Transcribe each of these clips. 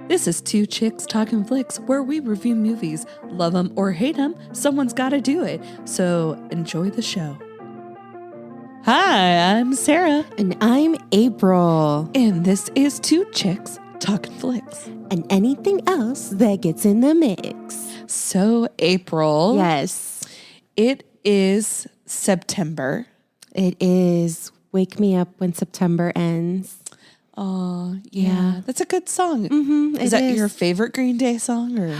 This is Two Chicks Talkin Flicks, where we review movies. Love them or hate them, someone's got to do it. So enjoy the show. Hi, I'm Sarah. And I'm April. And this is Two Chicks Talkin Flicks. And anything else that gets in the mix. So, April. Yes. It is September. It is Wake Me Up When September Ends. Oh, yeah. That's a good song. Mm-hmm, is that your favorite Green Day song? Or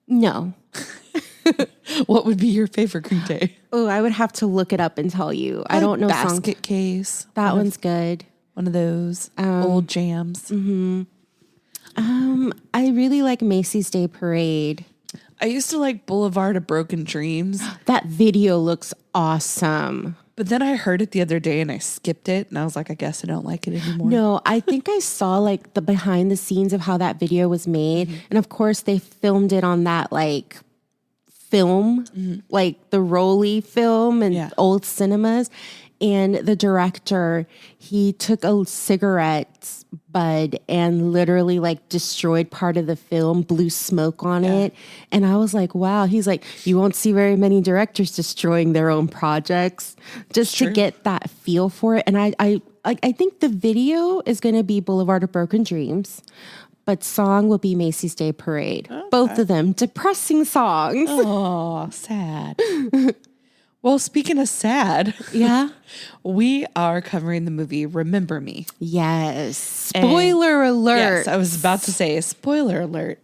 no. What would be your favorite Green Day? Oh, I would have to look it up and tell you. I don't know. Basket Case. That one's good. One of those old jams. Mm-hmm. I really like Macy's Day Parade. I used to like Boulevard of Broken Dreams. That video looks awesome. But then I heard it the other day and I skipped it. And I was like, I guess I don't like it anymore. No, I think I saw like the behind the scenes of how that video was made. Mm-hmm. And of course they filmed it on that like film, like the Rolly film and old cinemas. And the director, he took a cigarette bud and literally like destroyed part of the film, blew smoke on it. And I was like, wow. He's like, you won't see very many directors destroying their own projects just to get that feel for it. And I think the video is going to be Boulevard of Broken Dreams, but song will be Macy's Day Parade. Okay. Both of them depressing songs. Oh, sad. Well, speaking of sad, we are covering the movie Remember Me. Yes. Spoiler alert. Yes, I was about to say, spoiler alert.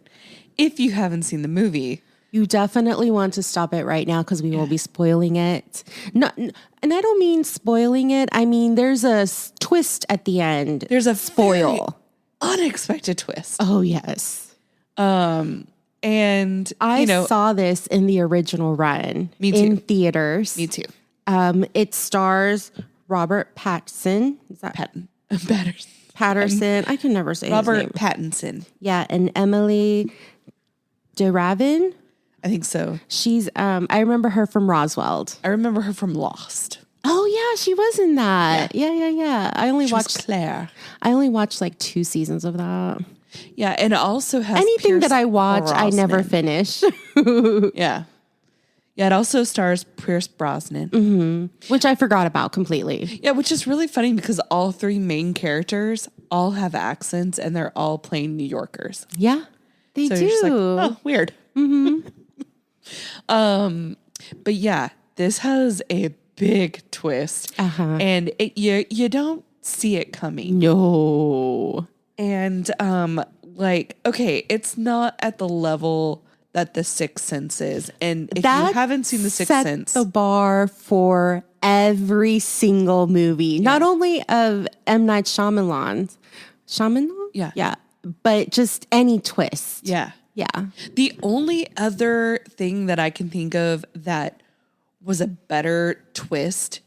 If you haven't seen the movie, you definitely want to stop it right now because we will be spoiling it. No, and I don't mean spoiling it. I mean, there's a twist at the end. There's a spoil. Unexpected twist. Oh, yes. And I saw this in the original run in theaters. Me too. It stars Robert Pattinson. Is that Patterson? I can never say Robert his name. Pattinson. Yeah, and Emily DeRavin. I think so. She's. I remember her from Roswell. I remember her from Lost. Oh yeah, she was in that. Yeah. I only watched Claire. I only watched like 2 seasons of that. Yeah, and it also has anything Pierce that I watch, Brosnan. I never finish. Yeah, it also stars Pierce Brosnan, which I forgot about completely. Yeah, which is really funny because all 3 main characters all have accents and they're all playing New Yorkers. Yeah, they do. You're just like, oh, weird. But yeah, this has a big twist, and you don't see it coming. No. And, okay, it's not at the level that The Sixth Sense is. And if you haven't seen The Sixth Sense, the bar for every single movie, not only of M. Night Shyamalan? Yeah. But just any twist. Yeah. Yeah. The only other thing that I can think of that was a better twist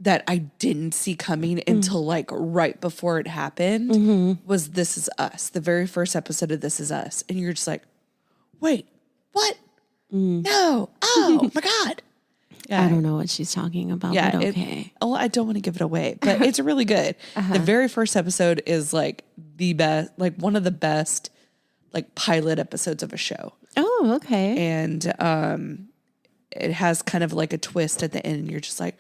that I didn't see coming until like right before it happened was This Is Us, the very first episode of This Is Us. And you're just like, wait, what? No. Oh my God. Yeah. I don't know what she's talking about, but okay. I don't want to give it away, but it's really good. The very first episode is like the best, like one of the best like pilot episodes of a show. Oh, okay. And it has kind of like a twist at the end and you're just like,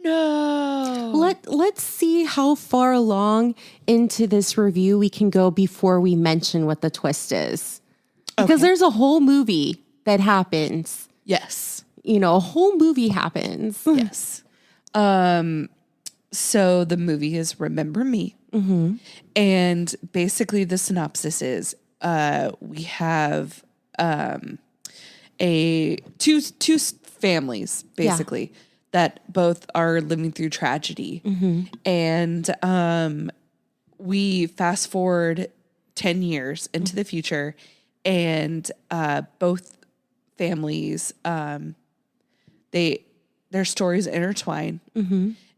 no. Let's see how far along into this review we can go before we mention what the twist is. Because there's a whole movie that happens. Yes. A whole movie happens. Yes. So the movie is Remember Me. And basically the synopsis is we have two families, basically. Yeah. That both are living through tragedy. And we fast forward 10 years into the future, and both families, their stories intertwine.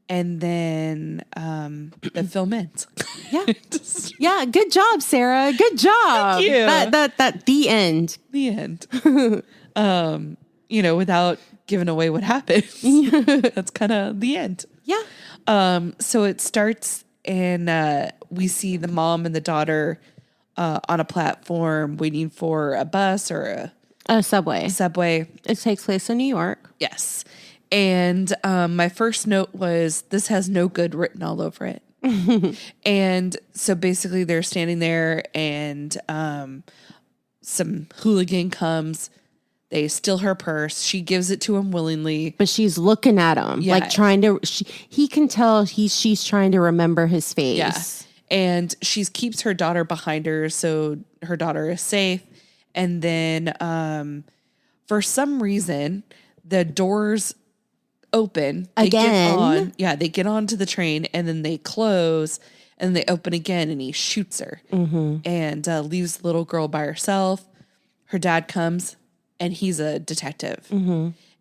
And then the film ends. Yeah, good job, Sarah. Good job. Thank you. That the end. The end. Without giving away what happened. That's kind of the end. Yeah. So it starts in we see the mom and the daughter on a platform waiting for a bus or a subway. It takes place in New York. Yes. And my first note was, this has no good written all over it. And so basically they're standing there and some hooligan comes. They steal her purse. She gives it to him willingly. But she's looking at him, like trying to, he can tell she's trying to remember his face. Yeah. And she keeps her daughter behind her, so her daughter is safe. And then for some reason, the doors open. Again? They get onto the train, and then they close, and they open again, and he shoots her. And leaves the little girl by herself. Her dad comes, and he's a detective.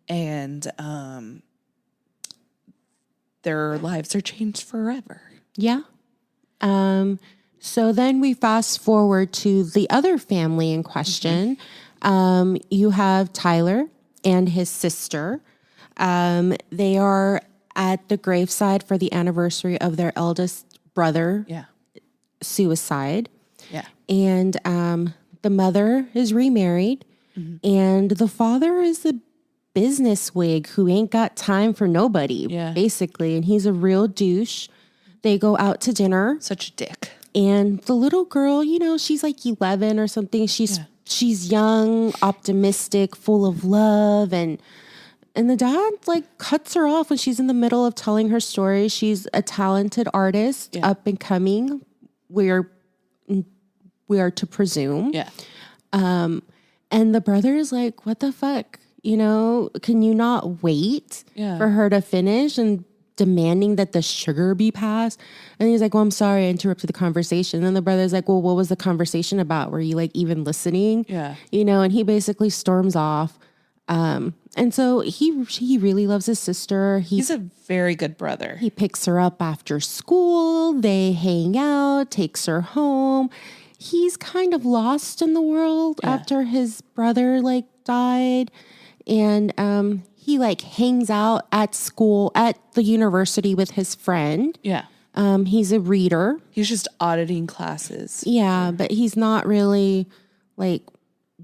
And their lives are changed forever. Yeah. So then we fast forward to the other family in question. You have Tyler and his sister. They are at the graveside for the anniversary of their eldest brother. Suicide. And the mother is remarried. And the father is a business wig who ain't got time for nobody, basically. And he's a real douche. They go out to dinner. Such a dick. And the little girl, she's like 11 or something. She's young, optimistic, full of love. And the dad cuts her off when she's in the middle of telling her story. She's a talented artist, up and coming. We are to presume. And the brother is like, what the fuck? Can you not wait for her to finish? And demanding that the sugar be passed. And he's like, well, I'm sorry I interrupted the conversation. And then the brother's like, well, what was the conversation about? Were you even listening? And he basically storms off. And so he really loves his sister. He's a very good brother. He picks her up after school. They hang out, takes her home. He's kind of lost in the world after his brother died. And he hangs out at school, at the university with his friend. He's a reader. He's just auditing classes. But he's not really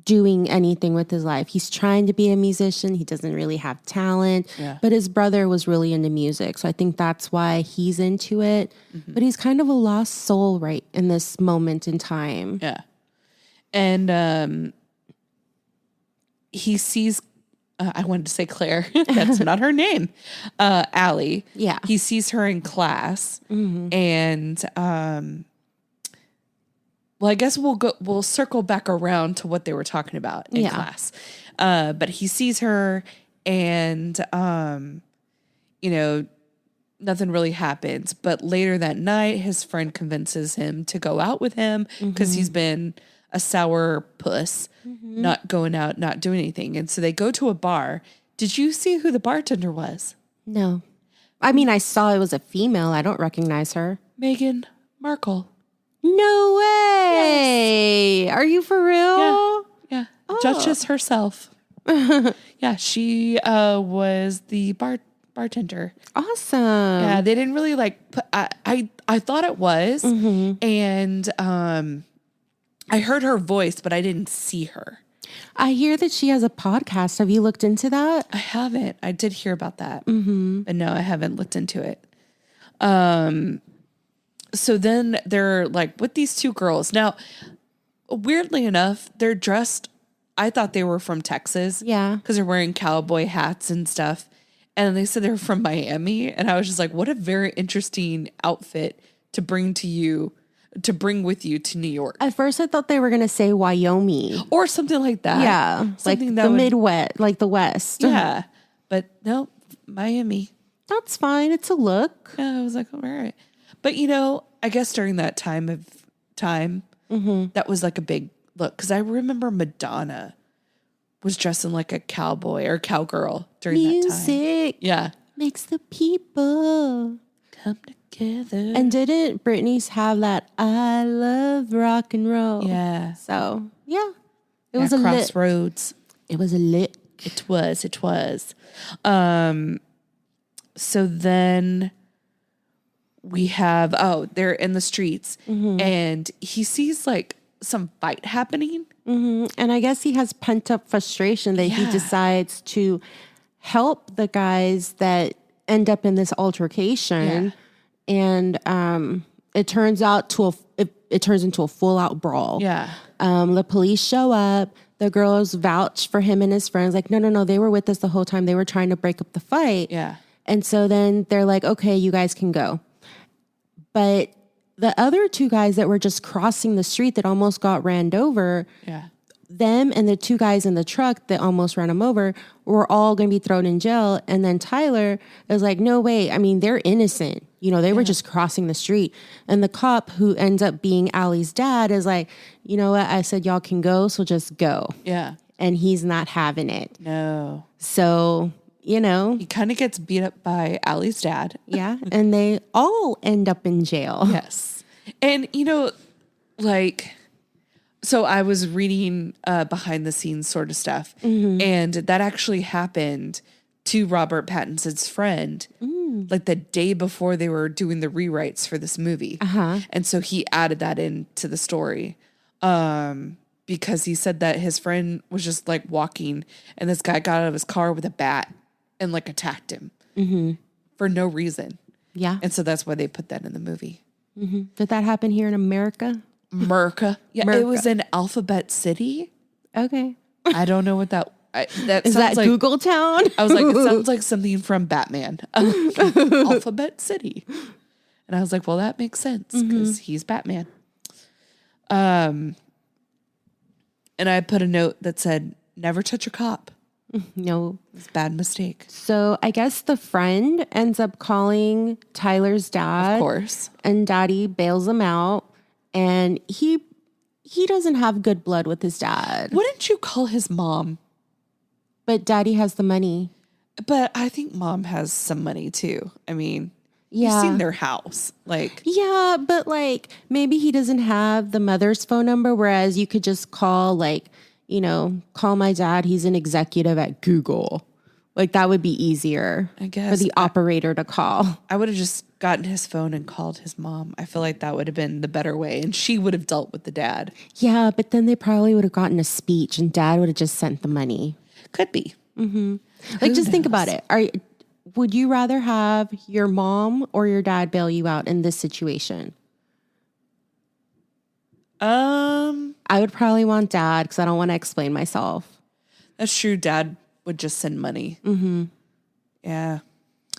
doing anything with his life. He's trying to be a musician. He doesn't really have talent. But his brother was really into music. So I think that's why he's into it. But he's kind of a lost soul right in this moment in time. And he sees... I wanted to say Claire. That's not her name. Allie. He sees her in class. And, I guess we'll circle back around to what they were talking about in class. But he sees her and, nothing really happens. But later that night, his friend convinces him to go out with him because he's been a sour puss, not going out, not doing anything. And so they go to a bar. Did you see who the bartender was? No. I mean, I saw it was a female. I don't recognize her. Meghan Markle. No way. Yes. Are you for real? Yeah. Oh. Duchess herself. She was the bartender. Awesome. Yeah, they didn't really put, I thought it was. And I heard her voice, but I didn't see her. I hear that she has a podcast. Have you looked into that? I haven't. I did hear about that. But no, I haven't looked into it. So then they're with these two girls. Now, weirdly enough, they're dressed, I thought they were from Texas. Because they're wearing cowboy hats and stuff. And they said they were from Miami. And I was just like, what a very interesting outfit to bring with you to New York. At first, I thought they were going to say Wyoming. Or something like that. Yeah. Something the Midwest, the West. Yeah. But no, Miami. That's fine. It's a look. Yeah, I was like, all right. But, I guess during that time, that was a big look. Because I remember Madonna was dressing like a cowboy or cowgirl during that time. Music makes the people come together. And didn't Britney's have that I love rock and roll? Yeah. So, yeah. It was a Crossroads. It was a lick. It was. So then we have, they're in the streets and he sees like some fight happening. And I guess he has pent up frustration that he decides to help the guys that end up in this altercation. And it turns into a full out brawl. The police show up. The girls vouch for him and his friends. Like, no, they were with us the whole time. They were trying to break up the fight. And so then they're like, okay, you guys can go. But the other two guys that were just crossing the street that almost got ran over, them and the two guys in the truck that almost ran them over were all going to be thrown in jail. And then Tyler is like, no, wait. I mean, they're innocent. You know, they were just crossing the street. And the cop who ends up being Allie's dad is like, you know what? I said, y'all can go. So just go. And he's not having it. No. So, you know. He kind of gets beat up by Allie's dad. And they all end up in jail. Yes. And, you know, like... So I was reading behind the scenes sort of stuff, and that actually happened to Robert Pattinson's friend, like the day before they were doing the rewrites for this movie. And so he added that into the story because he said that his friend was just like walking, and this guy got out of his car with a bat and like attacked him for no reason. And so that's why they put that in the movie. Did that happen here in America? Merca. It was in Alphabet City. Okay. I don't know what that is. That like, Google Town? I was like, it sounds like something from Batman. Alphabet City. And I was like, well, that makes sense because he's Batman. And I put a note that said, never touch a cop. No. It's a bad mistake. So I guess the friend ends up calling Tyler's dad. Of course. And daddy bails him out. And he doesn't have good blood with his dad. Wouldn't you call his mom? But daddy has the money. But I think mom has some money too. I mean, you've seen their house. Like, yeah, but like maybe he doesn't have the mother's phone number, whereas you could just call, like, you know, call my dad. He's an executive at Google. Like, that would be easier, I guess, for the operator to call. I would have just gotten his phone and called his mom. I feel like that would have been the better way. And she would have dealt with the dad. Yeah, but then they probably would have gotten a speech and dad would have just sent the money. Could be. Like, just think about it. Would you rather have your mom or your dad bail you out in this situation? I would probably want dad because I don't want to explain myself. That's true. Dad would just send money. Yeah.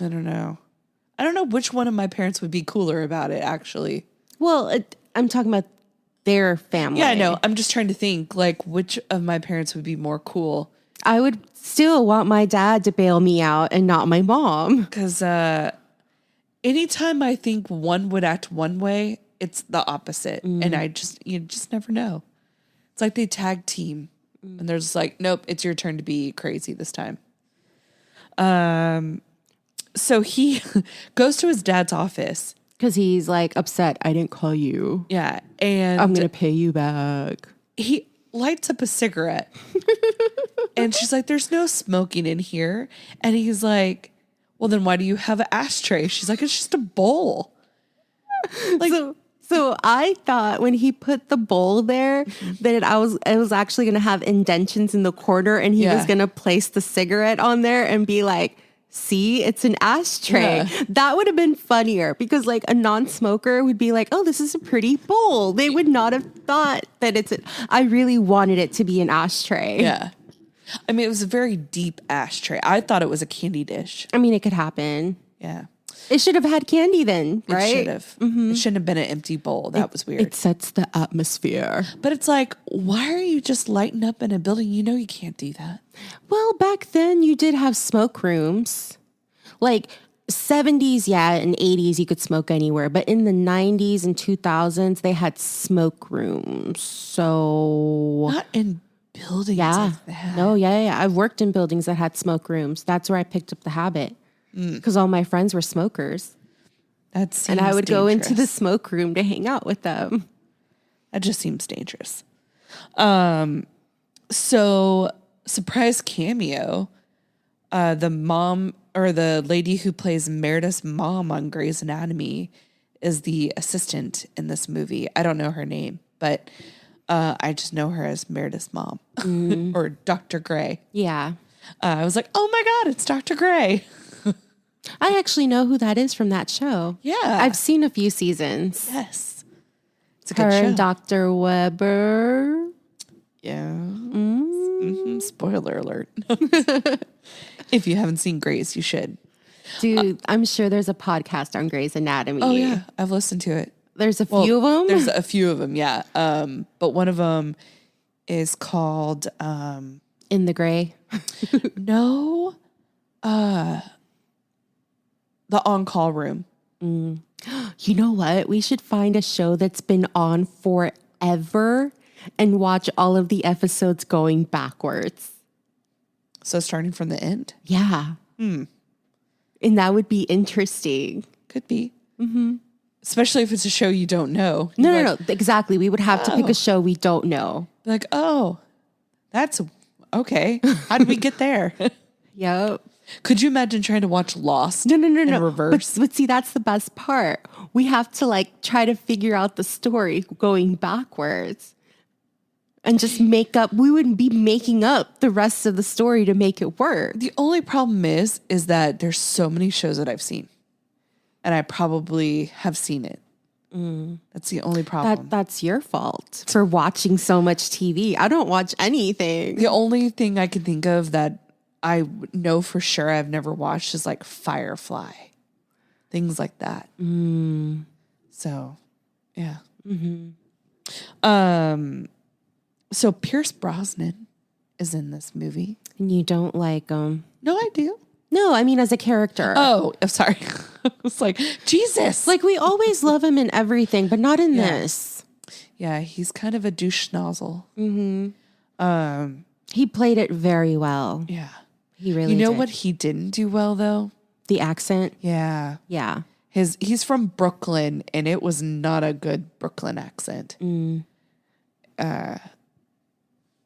I don't know. I don't know which one of my parents would be cooler about it, actually. Well, I'm talking about their family. Yeah, I know. I'm just trying to think, like, which of my parents would be more cool. I would still want my dad to bail me out and not my mom. Because anytime I think one would act one way, it's the opposite. And you just never know. It's like they tag team. And they're just like, nope, it's your turn to be crazy this time. So he goes to his dad's office. Because he's like upset. I didn't call you. Yeah. And I'm going to pay you back. He lights up a cigarette. And she's like, there's no smoking in here. And he's like, well, then why do you have an ashtray? She's like, it's just a bowl. Like, So I thought when he put the bowl there that it was actually going to have indentions in the corner, and he was going to place the cigarette on there and be like, see, it's an ashtray. That would have been funnier because like a non-smoker would be like, oh, this is a pretty bowl. They would not have thought that I really wanted it to be an ashtray. Yeah. I mean, it was a very deep ashtray. I thought it was a candy dish. I mean, it could happen. Yeah. It should have had candy then, right? It should have. It shouldn't have been an empty bowl. That was weird. It sets the atmosphere. But it's like, why are you just lighting up in a building? You know you can't do that. Well, back then you did have smoke rooms. Like 70s, and 80s you could smoke anywhere. But in the 90s and 2000s, they had smoke rooms. So... Not in buildings like that. No, yeah. I've worked in buildings that had smoke rooms. That's where I picked up the habit. Because all my friends were smokers. And I would go into the smoke room to hang out with them. That just seems dangerous. So surprise cameo, the mom or the lady who plays Meredith's mom on Grey's Anatomy is the assistant in this movie. I don't know her name, but I just know her as Meredith's mom or Dr. Gray. Yeah. I was like, oh my God, it's Dr. Gray. I actually know who that is from that show. Yeah. I've seen a few seasons. Yes. It's a Her good show. and Dr. Weber. Yeah. Spoiler alert. If you haven't seen Grey's, you should. Dude, I'm sure there's a podcast on Grey's Anatomy. Oh, yeah. I've listened to it. There's a few of them? There's a few of them, yeah. But one of them is called... In the Grey? No. The On-Call Room. You know what? We should find a show that's been on forever and watch all of the episodes going backwards. So starting from the end? Yeah. And that would be interesting. Could be. Especially if it's a show you don't know. No. Exactly. We would have to pick a show we don't know. Like, oh, that's okay. How did we get there? Yep. Could you imagine trying to watch Lost? No. In reverse. But see, that's the best part. We have to like try to figure out the story going backwards and just make up. We wouldn't be making up the rest of the story to make it work. The only problem is that there's so many shows that I've seen, and I probably have seen it. That's the only problem. That's your fault for watching so much TV. I don't watch anything. The only thing I can think of that I know for sure I've never watched is like Firefly, things like that. So, yeah. So Pierce Brosnan is in this movie. And you don't like him? No, I do. No, I mean as a character. Oh, I'm sorry. I was like, Jesus. Like we always love him in everything, but not in this. Yeah, he's kind of a douche nozzle. He played it very well. Yeah. He really You know did. what he didn't do well though? The accent. Yeah. Yeah. He's from Brooklyn and it was not a good Brooklyn accent.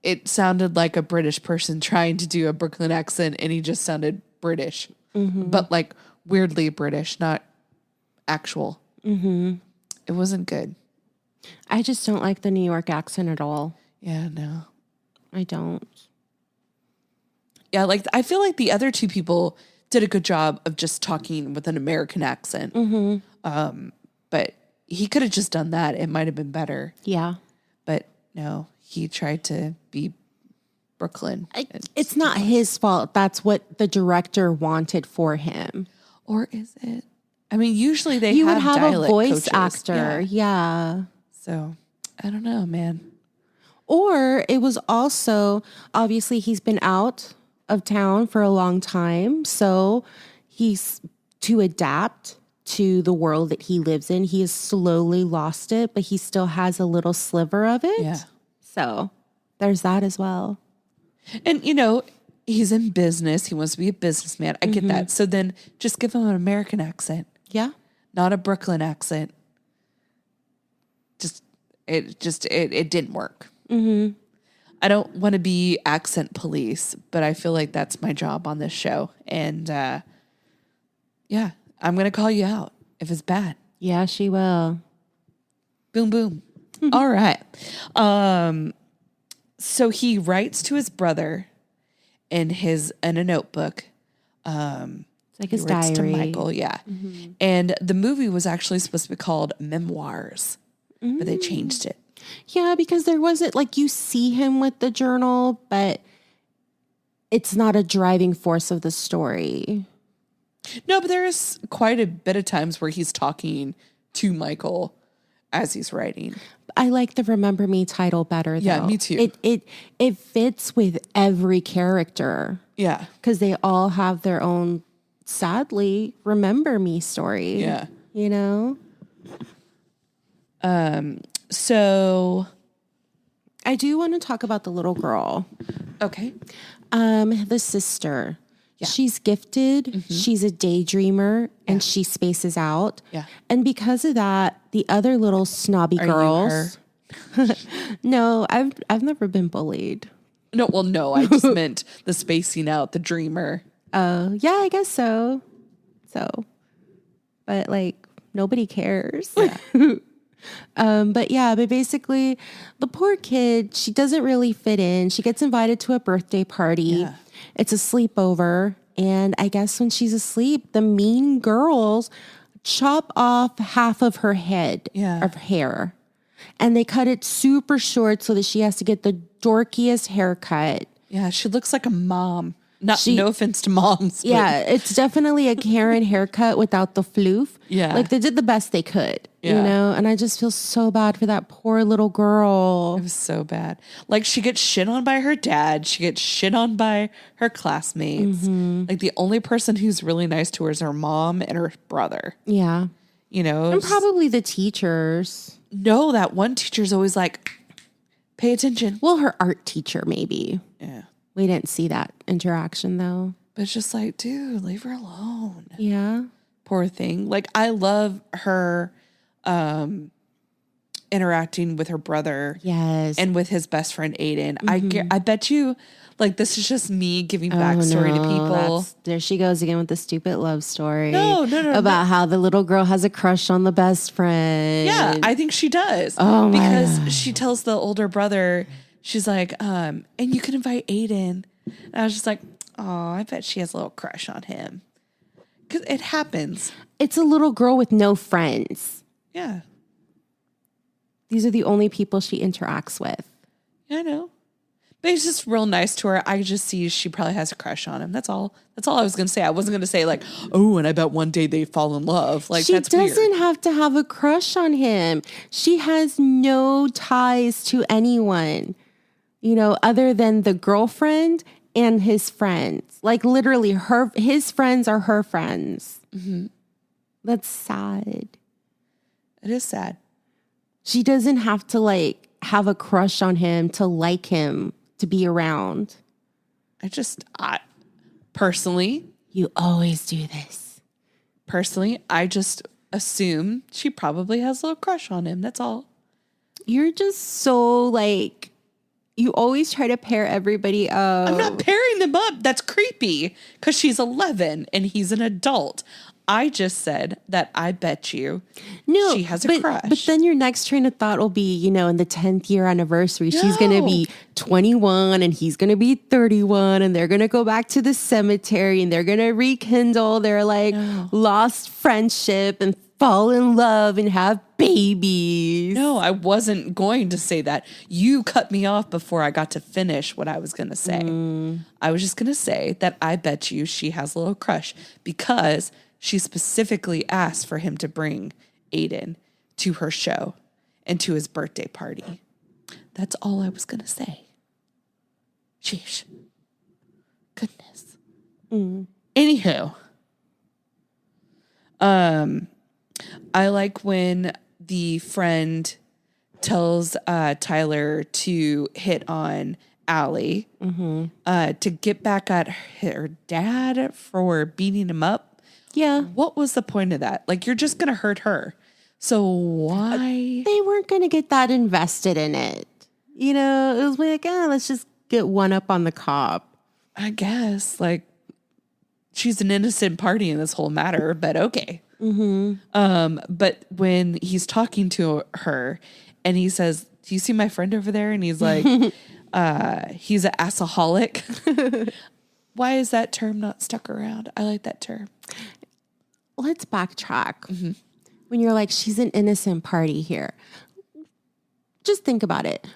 It sounded like a British person trying to do a Brooklyn accent and he just sounded British. But like weirdly British, not actual. It wasn't good. I just don't like the New York accent at all. Yeah, no. I don't. Yeah, like I feel like the other two people did a good job of just talking with an American accent. But he could have just done that. It might have been better. Yeah. But no, he tried to be Brooklyn. It's not his fault. That's what the director wanted for him. Or is it? I mean, usually they You have would have a dialect voice coaches. actor. Yeah. So I don't know, man. Or it was also, obviously, he's been out of town for a long time. So he's to adapt to the world that he lives in. He has slowly lost it, but he still has a little sliver of it. Yeah. So there's that as well. And, you know, he's in business. He wants to be a businessman. I get that. So then just give him an American accent, Yeah. not a Brooklyn accent. It didn't work. I don't want to be accent police, but I feel like that's my job on this show. And yeah, I'm going to call you out if it's bad. Yeah, she will. Boom, boom. All right. So he writes to his brother in a notebook. It's like his He writes diary. to Michael, yeah. And the movie was actually supposed to be called Memoirs, but they changed it. Yeah, because there wasn't like you see him with the journal, but it's not a driving force of the story. No, but there is quite a bit of times where he's talking to Michael as he's writing. I like the Remember Me title better though. Yeah, me too. It fits with every character Yeah. because they all have their own, sadly, Remember Me story. Yeah. You know? So, I do want to talk about the little girl. okay. The sister. Yeah. She's gifted. She's a daydreamer and she spaces out. Yeah. And because of that, the other little snobby Are you girls. No, I've never been bullied. No, well, no, I just meant the spacing out, the dreamer. Oh, yeah, I guess so. But like, Nobody cares. Yeah. But basically the poor kid, she doesn't really fit in. She gets invited to a birthday party. Yeah. It's a sleepover. And I guess when she's asleep, the mean girls chop off half of her head of hair. And they cut it super short so that she has to get the dorkiest haircut. Yeah, she looks like a mom. No offense to moms. Yeah, it's definitely a Karen haircut without the floof. Yeah. Like they did the best they could, you know? And I just feel so bad for that poor little girl. It was so bad. Like she gets shit on by her dad. She gets shit on by her classmates. Like the only person who's really nice to her is her mom and her brother. Yeah. You know? And probably the teachers. No, that one teacher's always like, pay attention. Well, her art teacher, maybe. Yeah. We didn't see that interaction though. But it's just like, dude, leave her alone. Yeah. Poor thing. Like I love her interacting with her brother. Yes. And with his best friend Aiden. I bet you, like, this is just me giving backstory to people. There she goes again with the stupid love story. No. About how the little girl has a crush on the best friend. Yeah, I think she does. Oh my because God. she tells the older brother, she's like, and you can invite Aiden. And I was just like, oh, I bet she has a little crush on him. Because it happens. It's a little girl with no friends. Yeah. These are the only people she interacts with. Yeah, I know. But he's just real nice to her. I just see she probably has a crush on him. That's all. That's all I was going to say. I wasn't going to say like, oh, and I bet one day they fall in love. Like, that's weird. She doesn't have to have a crush on him. She has no ties to anyone, you know, other than the girlfriend and his friends. Like literally his friends are her friends. Mm-hmm. That's sad. It is sad. She doesn't have to like have a crush on him to like him, to be around. I personally. You always do this. Personally, I just assume she probably has a little crush on him. That's all. You're just so like, you always try to pair everybody up. I'm not pairing them up. That's creepy because she's 11 and he's an adult. I just said that I bet you she has a crush. But then your next train of thought will be, you know, in the 10th year anniversary, she's going to be 21 and he's going to be 31 and they're going to go back to the cemetery and they're going to rekindle their like lost friendship and fall in love and have babies. No, I wasn't going to say that. You cut me off before I got to finish what I was going to say. I was just going to say that I bet you she has a little crush because she specifically asked for him to bring Aiden to her show and to his birthday party. That's all I was going to say. Sheesh. Goodness. Anywho. I like when the friend tells Tyler to hit on Allie to get back at her dad for beating him up. Yeah. What was the point of that? Like, you're just going to hurt her. So why? They weren't going to get that invested in it. You know, it was like, let's just get one up on the cop. I guess. Like, she's an innocent party in this whole matter, but okay. But when he's talking to her and he says, do you see my friend over there? And he's like, he's an assaholic. Why is that term not stuck around? I like that term. Let's backtrack. When you're like, she's an innocent party here. Just think about it.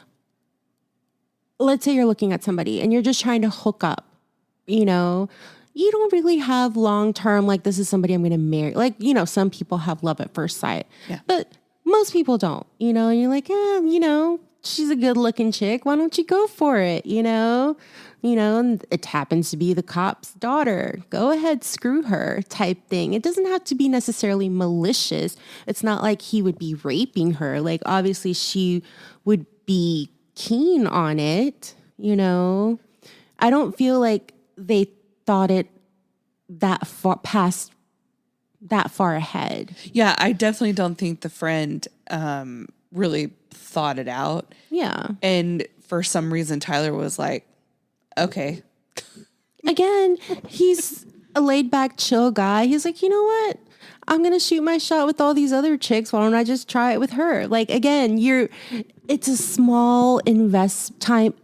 Let's say you're looking at somebody and you're just trying to hook up, you know, you don't really have long-term, like, this is somebody I'm going to marry. Like, you know, some people have love at first sight, but most people don't, you know, and you're like, you know, she's a good looking chick. Why don't you go for it? You know, and it happens to be the cop's daughter. Go ahead, screw her type thing. It doesn't have to be necessarily malicious. It's not like he would be raping her. Like, obviously she would be keen on it. You know, I don't feel like they thought it that far ahead. Yeah, I definitely don't think the friend really thought it out. Yeah. And for some reason, Tyler was like, okay. Again, he's a laid back, chill guy. He's like, you know what? I'm going to shoot my shot with all these other chicks. Why don't I just try it with her? Like, again, it's a small investment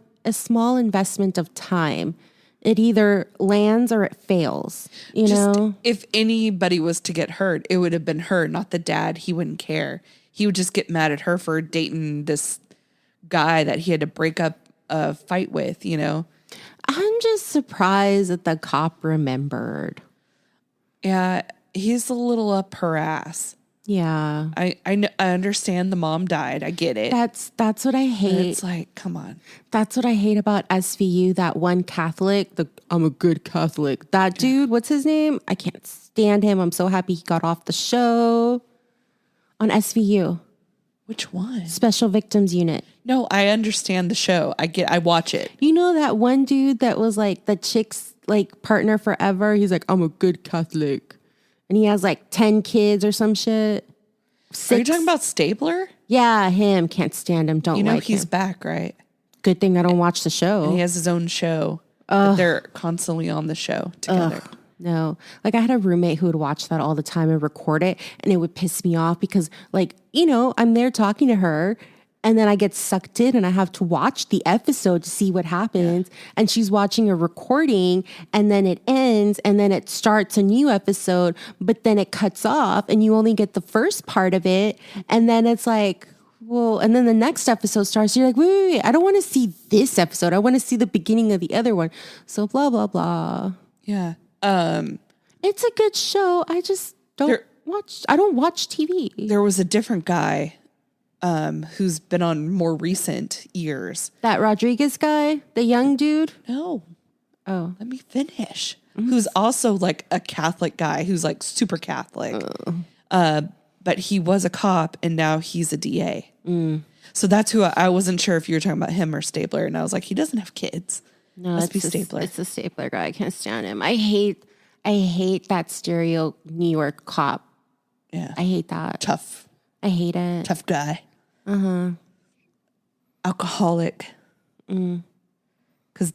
of time. It either lands or it fails, you know? If anybody was to get hurt, it would have been her, not the dad. He wouldn't care. He would just get mad at her for dating this guy that he had to break up a fight with, you know? I'm just surprised that the cop remembered. Yeah, he's a little up her ass. Yeah. I understand the mom died. I get it. That's what I hate. But it's like, come on. That's what I hate about SVU, that one Catholic, I'm a good Catholic. That dude, what's his name? I can't stand him. I'm so happy he got off the show on SVU. Which one? Special Victims Unit. No, I understand the show. I watch it. You know that one dude that was like the chick's like partner forever? He's like, I'm a good Catholic. And he has like 10 kids or some shit. 6. Are you talking about Stabler? Yeah, him. Can't stand him. Don't like him. He's back, right? Good thing I don't watch the show. And he has his own show. But they're constantly on the show together. No, like I had a roommate who would watch that all the time and record it, and it would piss me off because, like, you know, I'm there talking to her, and then I get sucked in and I have to watch the episode to see what happens. Yeah. And she's watching a recording, and then it ends, and then it starts a new episode, but then it cuts off, and you only get the first part of it, and then it's like, well, and then the next episode starts. You're like, wait, I don't want to see this episode. I want to see the beginning of the other one. So blah blah blah. Yeah. It's a good show. I just don't watch TV. There was a different guy who's been on more recent years. That Rodriguez guy, the young dude? No. Oh. Let me finish. Mm-hmm. Who's also like a Catholic guy who's like super Catholic. But he was a cop and now he's a DA. Mm. So that's who I wasn't sure if you were talking about him or Stabler. And I was like, he doesn't have kids. No, must be Stabler. It's the Stabler guy. I can't stand him. I hate that stereo New York cop. Yeah. I hate that. Tough. I hate it. Tough guy. Uh-huh. Alcoholic. Because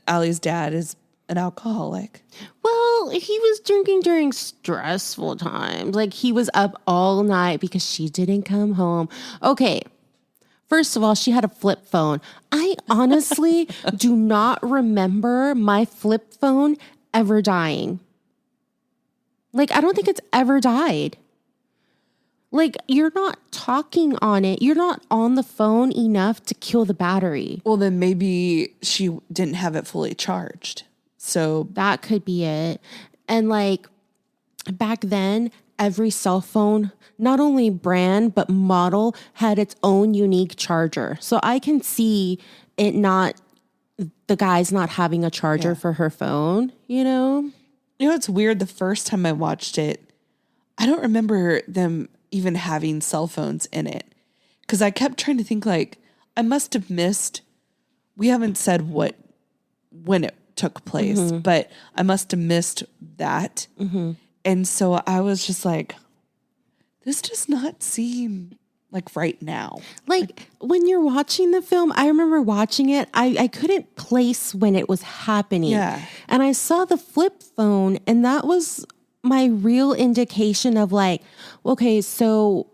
Allie's dad is an alcoholic. Well, he was drinking during stressful times. Like he was up all night because she didn't come home. Okay. First of all, she had a flip phone. I honestly do not remember my flip phone ever dying. Like, I don't think it's ever died. Like, you're not talking on it. You're not on the phone enough to kill the battery. Well, then maybe she didn't have it fully charged. So that could be it. And like, back then, every cell phone, not only brand, but model, had its own unique charger. So I can see it the guy's not having a charger for her phone, you know? You know, it's weird. The first time I watched it, I don't remember them even having cell phones in it. Because I kept trying to think like, I must have missed, we haven't said when it took place, but I must have missed that. Mm-hmm. And so I was just like, this does not seem like right now. Like when you're watching the film, I remember watching it. I couldn't place when it was happening. Yeah. And I saw the flip phone, and that was my real indication of like, okay, so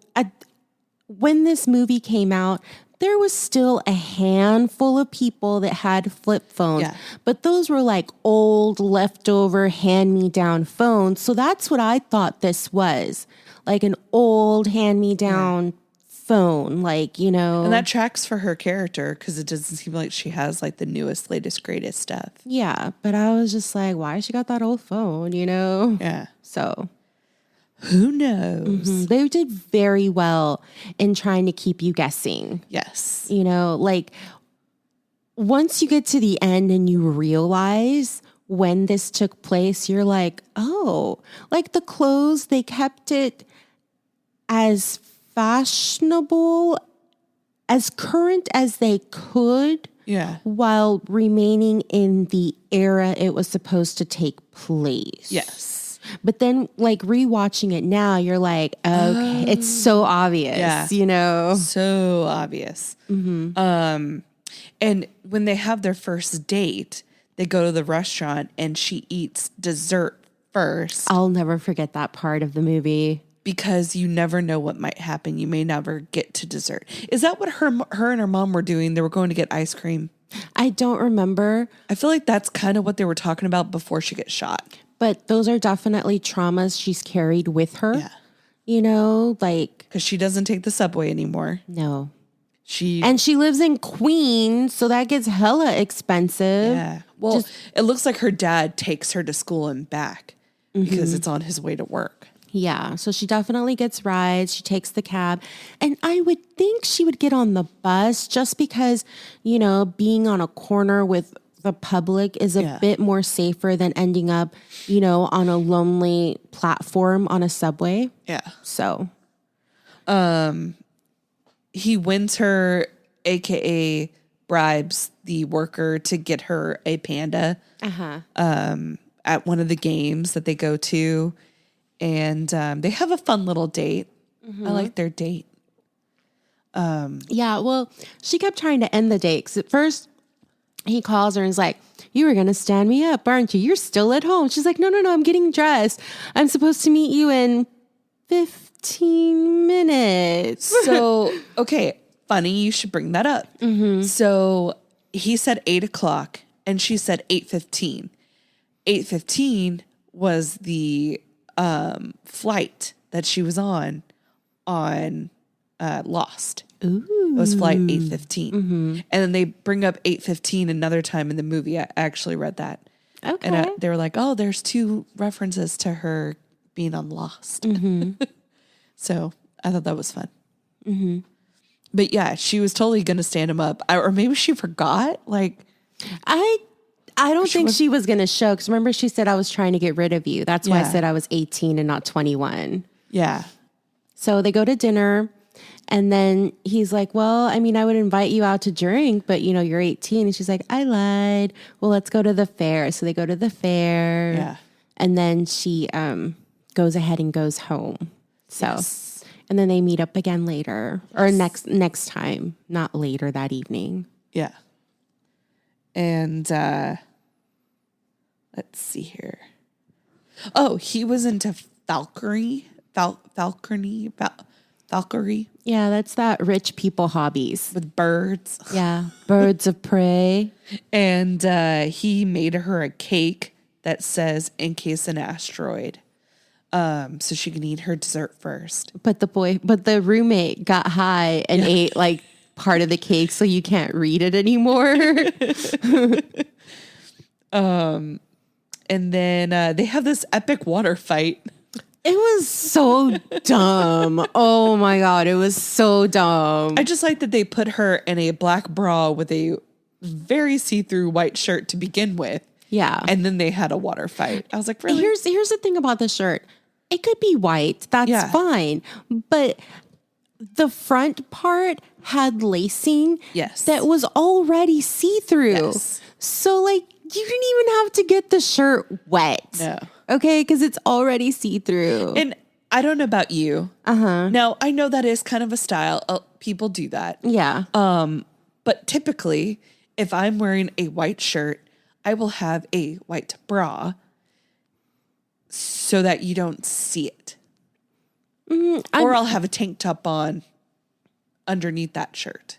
when this movie came out, there was still a handful of people that had flip phones, but those were like old leftover hand-me-down phones. So that's what I thought this was, like an old hand-me-down phone, like, you know. And that tracks for her character because it doesn't seem like she has like the newest, latest, greatest stuff. Yeah, but I was just like, why she got that old phone, you know? Yeah. So who knows? Mm-hmm. They did very well in trying to keep you guessing. Yes. You know, like once you get to the end and you realize when this took place, you're like, oh, like the clothes, they kept it as fashionable, as current as they could. Yeah. While remaining in the era it was supposed to take place. Yes. But then, like, rewatching it now, you're like, okay, it's so obvious, you know? So obvious. Mm-hmm. And when they have their first date, they go to the restaurant and she eats dessert first. I'll never forget that part of the movie. Because you never know what might happen. You may never get to dessert. Is that what her and her mom were doing? They were going to get ice cream. I don't remember. I feel like that's kind of what they were talking about before she gets shot. But those are definitely traumas she's carried with her. Yeah. You know, like. Because she doesn't take the subway anymore. No. And she lives in Queens, so that gets hella expensive. Yeah. Well, it looks like her dad takes her to school and back because it's on his way to work. Yeah, so she definitely gets rides. She takes the cab. And I would think she would get on the bus just because, you know, being on a corner with the public is a bit more safer than ending up, you know, on a lonely platform on a subway. Yeah. So. He wins her, AKA bribes the worker to get her a panda at one of the games that they go to. And they have a fun little date. I like their date. Yeah, well, she kept trying to end the date. 'Cause at first, he calls her and is like, you were going to stand me up, aren't you? You're still at home. She's like, no, I'm getting dressed. I'm supposed to meet you in 15 minutes. So, okay, funny, you should bring that up. So he said 8 o'clock and she said 8:15. 8:15 was the flight that she was on Lost. Ooh. It was flight 8:15. And then they bring up 8:15 another time in the movie. I actually read that. Okay. And they were like, oh, there's 2 references to her being on Lost. So I thought that was fun. But yeah, she was totally going to stand him up. Or maybe she forgot. Like, I don't think she was going to show, because remember she said, I was trying to get rid of you. That's why I said I was 18 and not 21. Yeah. So they go to dinner, and then he's like, well, I mean, I would invite you out to drink, but, you know, you're 18. And she's like, I lied. Well, let's go to the fair. So they go to the fair. Yeah. And then she goes ahead and goes home. So, and then they meet up again later, or next time, not later that evening. Yeah. And let's see here. Oh, he was into falconry. Yeah, that's that rich people hobbies. With birds. Yeah, birds of prey. And he made her a cake that says, in case an asteroid. So she can eat her dessert first. But the roommate got high and ate like part of the cake, so you can't read it anymore. And then they have this epic water fight. It was so dumb. Oh my God, it was so dumb. I just like that they put her in a black bra with a very see-through white shirt to begin with. Yeah. And then they had a water fight. I was like, really? Here's the thing about the shirt. It could be white. That's fine. But the front part had lacing that was already see-through. Yes. So like you didn't even have to get the shirt wet. No. Okay, because it's already see-through. And I don't know about you. Now, I know that is kind of a style. People do that. Yeah. But typically, if I'm wearing a white shirt, I will have a white bra so that you don't see it. Or I'll have a tank top on underneath that shirt.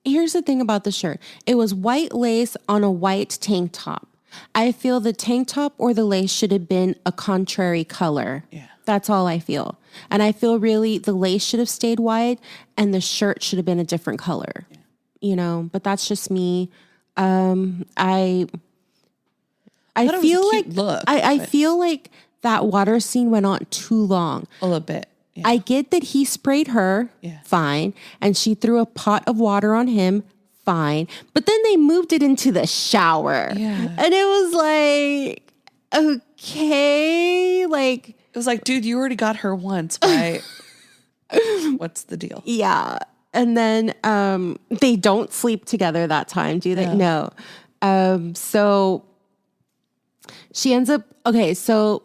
Here's the thing about the shirt. It was white lace on a white tank top. I feel the tank top or the lace should have been a contrary color. Yeah. That's all I feel. And I feel really the lace should have stayed white and the shirt should have been a different color. Yeah. You know, but that's just me. I feel like I feel like that water scene went on too long. A little bit. Yeah. I get that he sprayed her, fine, and she threw a pot of water on him, fine. But then they moved it into the shower. Yeah. And it was like, okay, like it was like, dude, you already got her once. Why? What's the deal? Yeah. And then they don't sleep together that time, do they? No. So she ends up, okay, so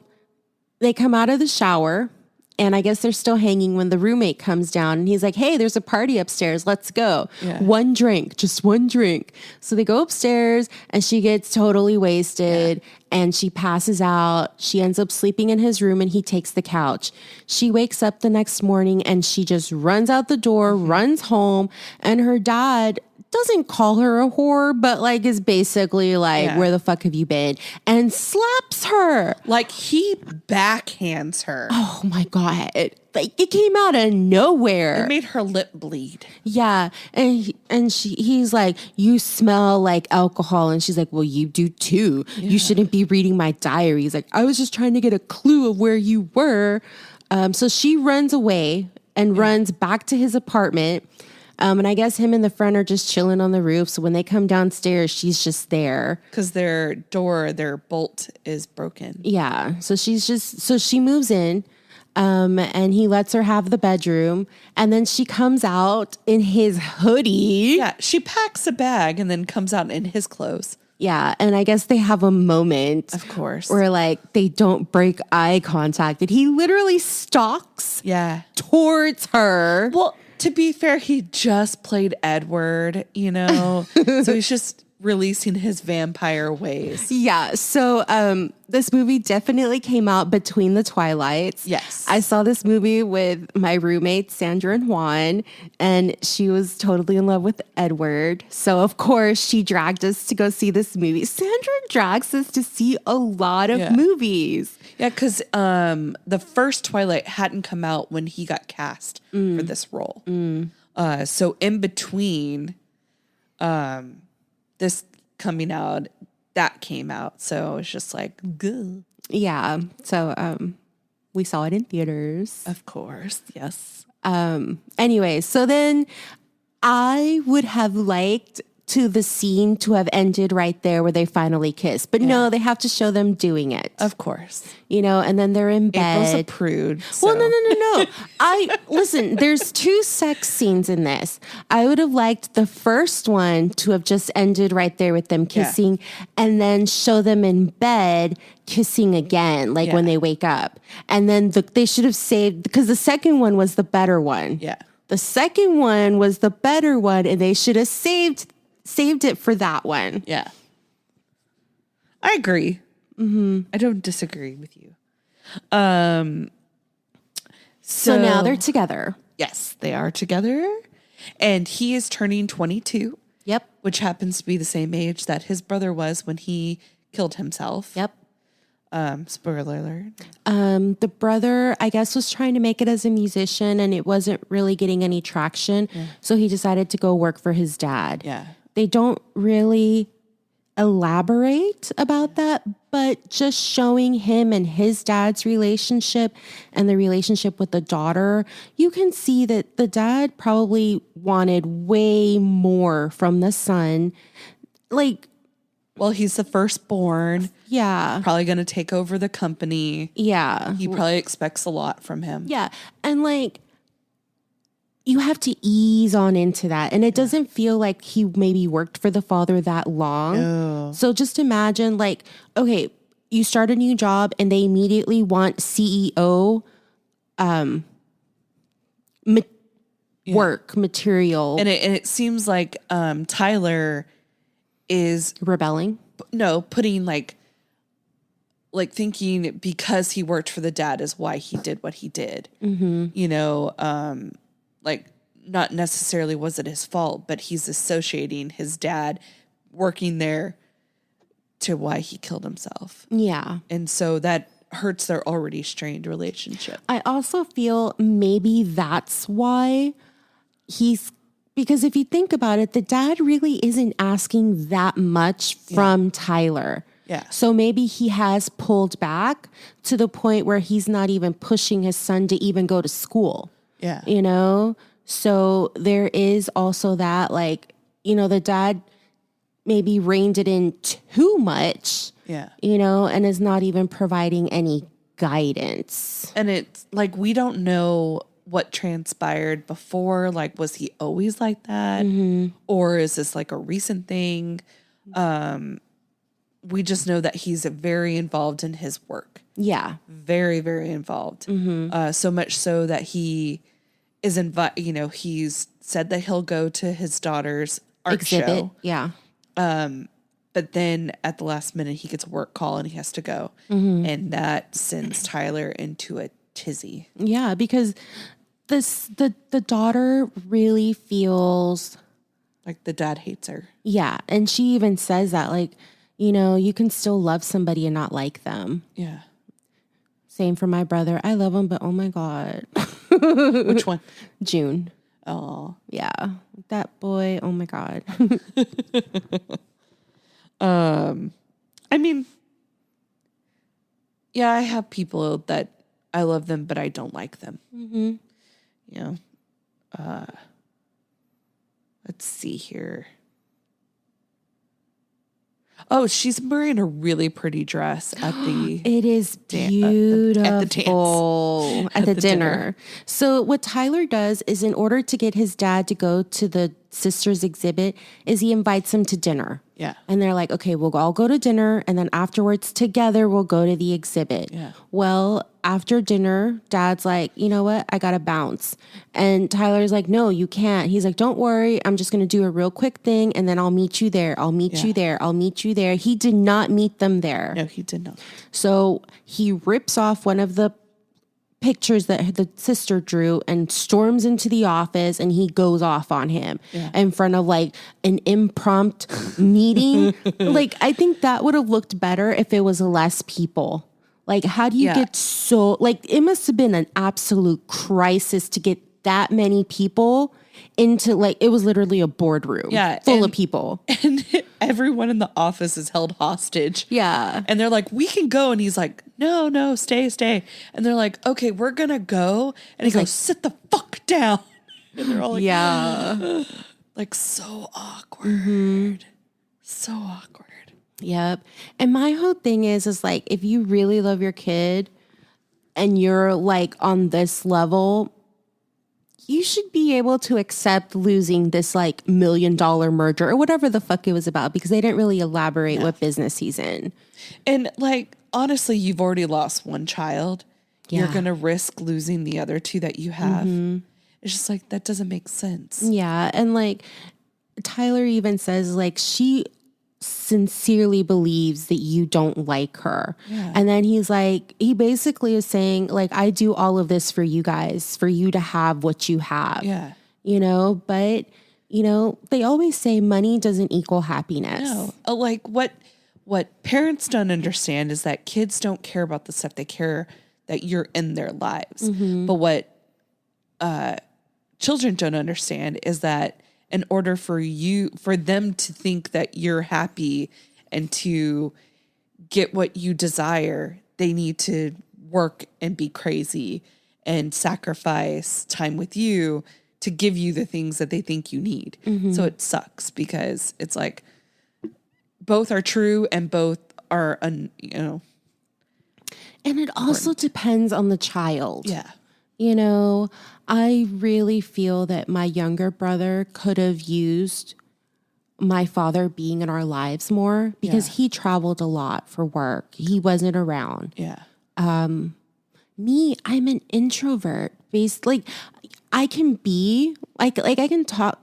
they come out of the shower And I guess they're still hanging when the roommate comes down and he's like, hey, there's a party upstairs. Let's go. Yeah. One drink, just one drink. So they go upstairs and she gets totally wasted and she passes out. She ends up sleeping in his room and he takes the couch. She wakes up the next morning and she just runs out the door, runs home, and her dad doesn't call her a whore, but like is basically like, where the fuck have you been? And slaps her. Like he backhands her. Oh my God. Like it came out of nowhere. It made her lip bleed. Yeah. And he's like, you smell like alcohol. And she's like, well, you do too. Yeah. You shouldn't be reading my diary. He's like, I was just trying to get a clue of where you were. So she runs away and runs back to his apartment. And I guess him and the friend are just chilling on the roof. So when they come downstairs, she's just there. Because their bolt is broken. Yeah. So she moves in and he lets her have the bedroom. And then she comes out in his hoodie. Yeah. She packs a bag and then comes out in his clothes. Yeah. And I guess they have a moment. Of course. Where like they don't break eye contact. And he literally stalks towards her. Well, to be fair, he just played Edward, so he's just releasing his vampire ways. Yeah. So this movie definitely came out between the Twilights. Yes. I saw this movie with my roommates, Sandra and Juan, and she was totally in love with Edward. So, of course, she dragged us to go see this movie. Sandra drags us to see a lot of movies. Yeah, because the first Twilight hadn't come out when he got cast for this role. So in between this coming out, that came out. So it's just like, good. Yeah. So we saw it in theaters. Of course. Yes. Anyway, so then I would have liked the scene to have ended right there where they finally kiss. But no, they have to show them doing it. Of course. And then they're in bed. April's a prude. So. Well, no. Listen, there's 2 sex scenes in this. I would have liked the first one to have just ended right there with them kissing and then show them in bed kissing again, like when they wake up. And then they should have saved, because the second one was the better one. Yeah. The second one was the better one, and they should have saved it for that one. Yeah. I agree. I don't disagree with you. So now they're together. Yes, they are together. And he is turning 22. Yep. Which happens to be the same age that his brother was when he killed himself. Yep. Spoiler alert. The brother, I guess, was trying to make it as a musician and it wasn't really getting any traction. Yeah. So he decided to go work for his dad. Yeah. They don't really elaborate about that, but just showing him and his dad's relationship and the relationship with the daughter, you can see that the dad probably wanted way more from the son. Like, well, he's the firstborn. Yeah. Probably going to take over the company. Yeah. He probably expects a lot from him. Yeah. And like, you have to ease on into that. And it doesn't feel like he maybe worked for the father that long. Oh. So just imagine like, okay, you start a new job and they immediately want CEO work material. And it seems like Tyler is rebelling. No, putting like thinking because he worked for the dad is why he did what he did. Mm-hmm. Like not necessarily was it his fault, but he's associating his dad working there to why he killed himself. Yeah. And so that hurts their already strained relationship. I also feel maybe that's why because if you think about it, the dad really isn't asking that much from Tyler. Yeah. So maybe he has pulled back to the point where he's not even pushing his son to even go to school. Yeah. So there is also that, like, the dad maybe reined it in too much. Yeah. And is not even providing any guidance. And it's like, we don't know what transpired before. Like, was he always like that? Mm-hmm. Or is this like a recent thing? We just know that he's very involved in his work. Yeah. Very, very involved. So much so that he is he's said that he'll go to his daughter's art Exhibit. show. Yeah. But then at the last minute, he gets a work call and he has to go. And that sends Tyler into a tizzy. Yeah, because the daughter really feels like the dad hates her. Yeah. And she even says that, like, you can still love somebody and not like them. Yeah. Same for my brother. I love him, but oh my God. Which one? June. Oh. Yeah. That boy, oh my God. I mean, yeah, I have people that I love them, but I don't like them. Let's see here. Oh, she's wearing a really pretty dress at the... It is beautiful. At the dance. At the dinner. So what Tyler does is, in order to get his dad to go to the sister's exhibit, is he invites him to dinner. Yeah. And they're like, okay, we'll all go to dinner, and then afterwards together we'll go to the exhibit. Yeah. Well, after dinner, Dad's like, you know what? I gotta bounce. And Tyler's like, no, you can't. He's like, don't worry. I'm just gonna do a real quick thing, and then I'll meet you there. I'll meet you there. I'll meet you there. He did not meet them there. No, he did not. So he rips off one of the pictures that the sister drew and storms into the office, and he goes off on him in front of like an impromptu meeting. Like, I think that would have looked better if it was less people. Like, how do you get so, like, it must have been an absolute crisis to get that many people into, like, it was literally a boardroom full of people. And everyone in the office is held hostage. Yeah. And they're like, we can go. And he's like, no, stay. And they're like, okay, we're going to go. And he goes, sit the fuck down. And they're all like, like, so awkward. So awkward. Yep. And my whole thing is like, if you really love your kid and you're like on this level, you should be able to accept losing this like $1 million merger or whatever the fuck it was about, because they didn't really elaborate what business he's in. And like, honestly, you've already lost one child. You're going to risk losing the other two that you have. It's just like, that doesn't make sense. Yeah. And like, Tyler even says like, she sincerely believes that you don't like her. And then he's like, he basically is saying like, I do all of this for you guys, for you to have what you have. But they always say money doesn't equal happiness. No. Like what parents don't understand is that kids don't care about the stuff, they care that you're in their lives. But what children don't understand is that in order for them to think that you're happy and to get what you desire, they need to work and be crazy and sacrifice time with you to give you the things that they think you need. So it sucks because it's like both are true and both are, And it also depends on the child. Yeah. I really feel that my younger brother could have used my father being in our lives more, because he traveled a lot for work. He wasn't around. Yeah. Me, I'm an introvert. Like, I can be like I can talk.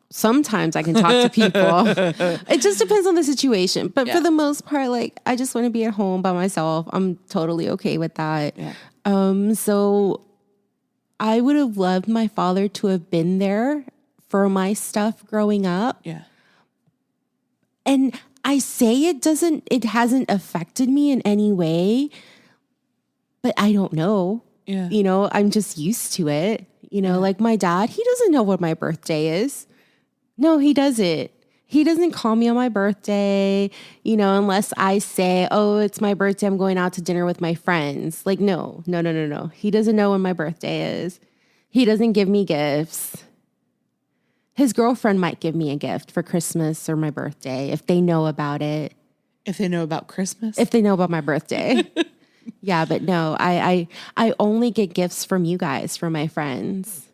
Sometimes I can talk to people. It just depends on the situation. But for the most part, like, I just want to be at home by myself. I'm totally okay with that. Yeah. So I would have loved my father to have been there for my stuff growing up. Yeah. And I say it hasn't affected me in any way, but I don't know. Yeah. I'm just used to it. Like my dad, he doesn't know what my birthday is. No, he doesn't. He doesn't call me on my birthday, unless I say, oh, it's my birthday, I'm going out to dinner with my friends. Like, no. He doesn't know when my birthday is. He doesn't give me gifts. His girlfriend might give me a gift for Christmas or my birthday if they know about it. If they know about Christmas? If they know about my birthday. Yeah, but no, I only get gifts from you guys, from my friends.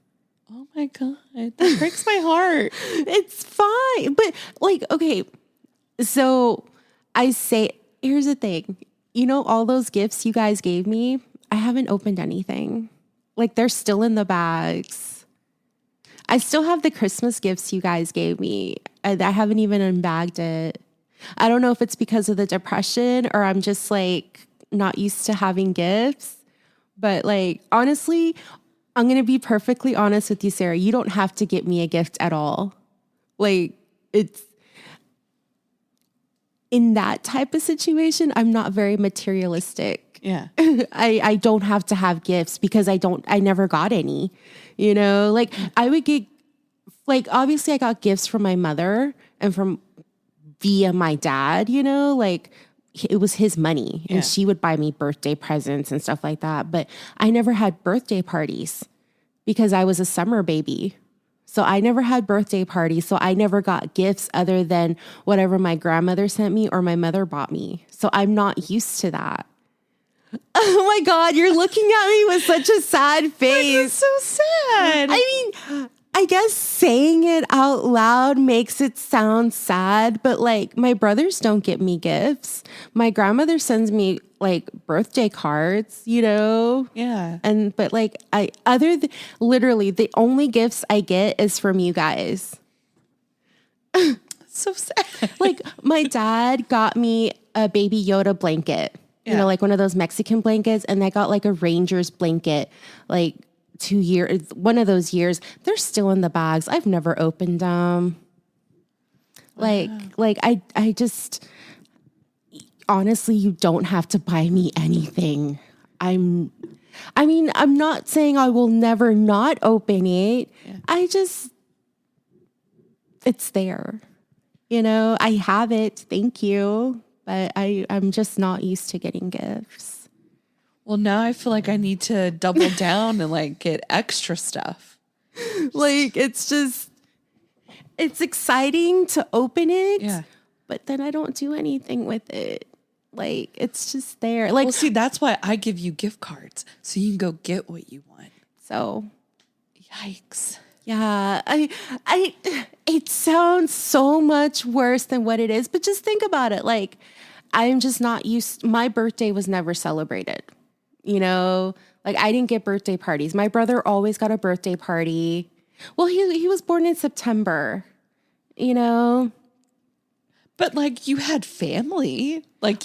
Oh my God, that breaks my heart. It's fine. But like, okay, so I say, here's the thing. you know, all those gifts you guys gave me, I haven't opened anything. Like, they're still in the bags. I still have the Christmas gifts you guys gave me. I haven't even unbagged it. I don't know if it's because of the depression or I'm just like not used to having gifts. But like, honestly, I'm going to be perfectly honest with you, Sarah. You don't have to get me a gift at all. Like, it's in that type of situation, I'm not very materialistic. Yeah. I don't have to have gifts because I never got any, you know, like I would get, like, obviously I got gifts from my mother and from via my dad, you know, like it was his money and she would buy me birthday presents and stuff like that. But I never had birthday parties because I was a summer baby. So I never had birthday parties. So I never got gifts other than whatever my grandmother sent me or my mother bought me. So I'm not used to that. Oh my God, you're looking at me with such a sad face. So sad. I mean, I guess saying it out loud makes it sound sad, but like my brothers don't get me gifts. My grandmother sends me like birthday cards, you know? Yeah. But like literally the only gifts I get is from you guys. So sad. Like my dad got me a Baby Yoda blanket, you know, like one of those Mexican blankets. And I got like a Rangers blanket, like 2 years, one of those years. They're still in the bags. I've never opened them. Like I just, honestly, you don't have to buy me anything. I'm not saying I will never not open it. Yeah. It's there. You know, I have it. Thank you. But I'm just not used to getting gifts. Well, now I feel like I need to double down and like get extra stuff. Like, it's exciting to open it. Yeah. But then I don't do anything with it. Like, it's just there. Like, well, see, that's why I give you gift cards so you can go get what you want. So, yikes. Yeah, it sounds so much worse than what it is, but just think about it. Like, I'm just not used, my birthday was never celebrated, you know? Like, I didn't get birthday parties. My brother always got a birthday party. Well, he was born in September, you know? But like, you had family. Like,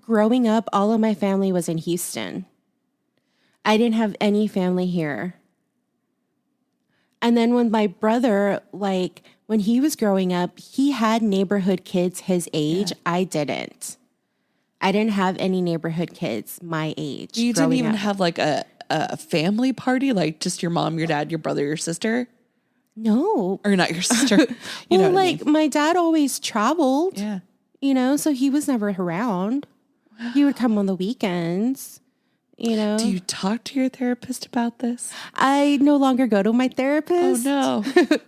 growing up, all of my family was in Houston. I didn't have any family here. And then when my brother, like when he was growing up, he had neighborhood kids his age. Yeah. I didn't have any neighborhood kids my age. You didn't even have like a family party, like just your mom, your dad, your brother, your sister? No. Or not your sister. You well, like my dad always traveled. Yeah. You know, so he was never around. Wow. He would come on the weekends. You know, do you talk to your therapist about this? I no longer go to my therapist. Oh no.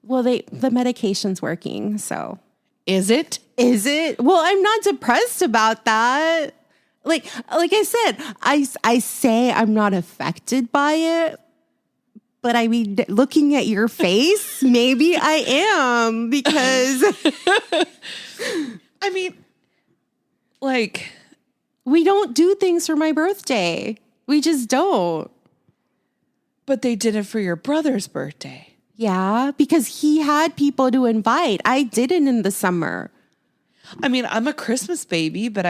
Well, the medication's working, so. Is it? Well, I'm not depressed about that. Like I said, I say I'm not affected by it, but I mean, looking at your face, maybe I am because I mean, like, we don't do things for my birthday. We just don't. But they did it for your brother's birthday. Yeah, because he had people to invite. I didn't in the summer. I mean, I'm a Christmas baby, but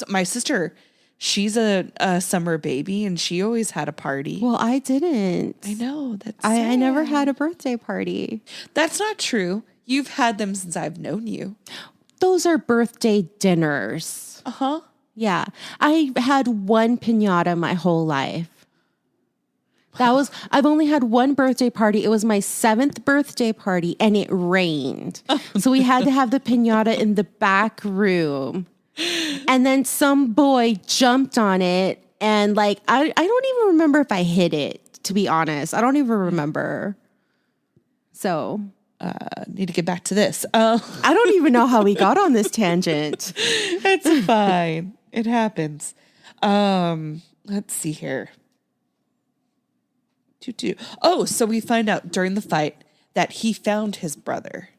my sister, she's a summer baby and she always had a party. Well, I didn't. I know. I never had a birthday party. That's not true. You've had them since I've known you. Those are birthday dinners. Uh-huh. Yeah. I had one piñata my whole life. I've only had one birthday party. It was my 7th birthday party and it rained. So we had to have the piñata in the back room. And then some boy jumped on it and like, I don't even remember if I hit it, to be honest. I don't even remember. So need to get back to this. I don't even know how we got on this tangent. It's fine. It happens. Let's see here. Oh, so we find out during the fight that he found his brother.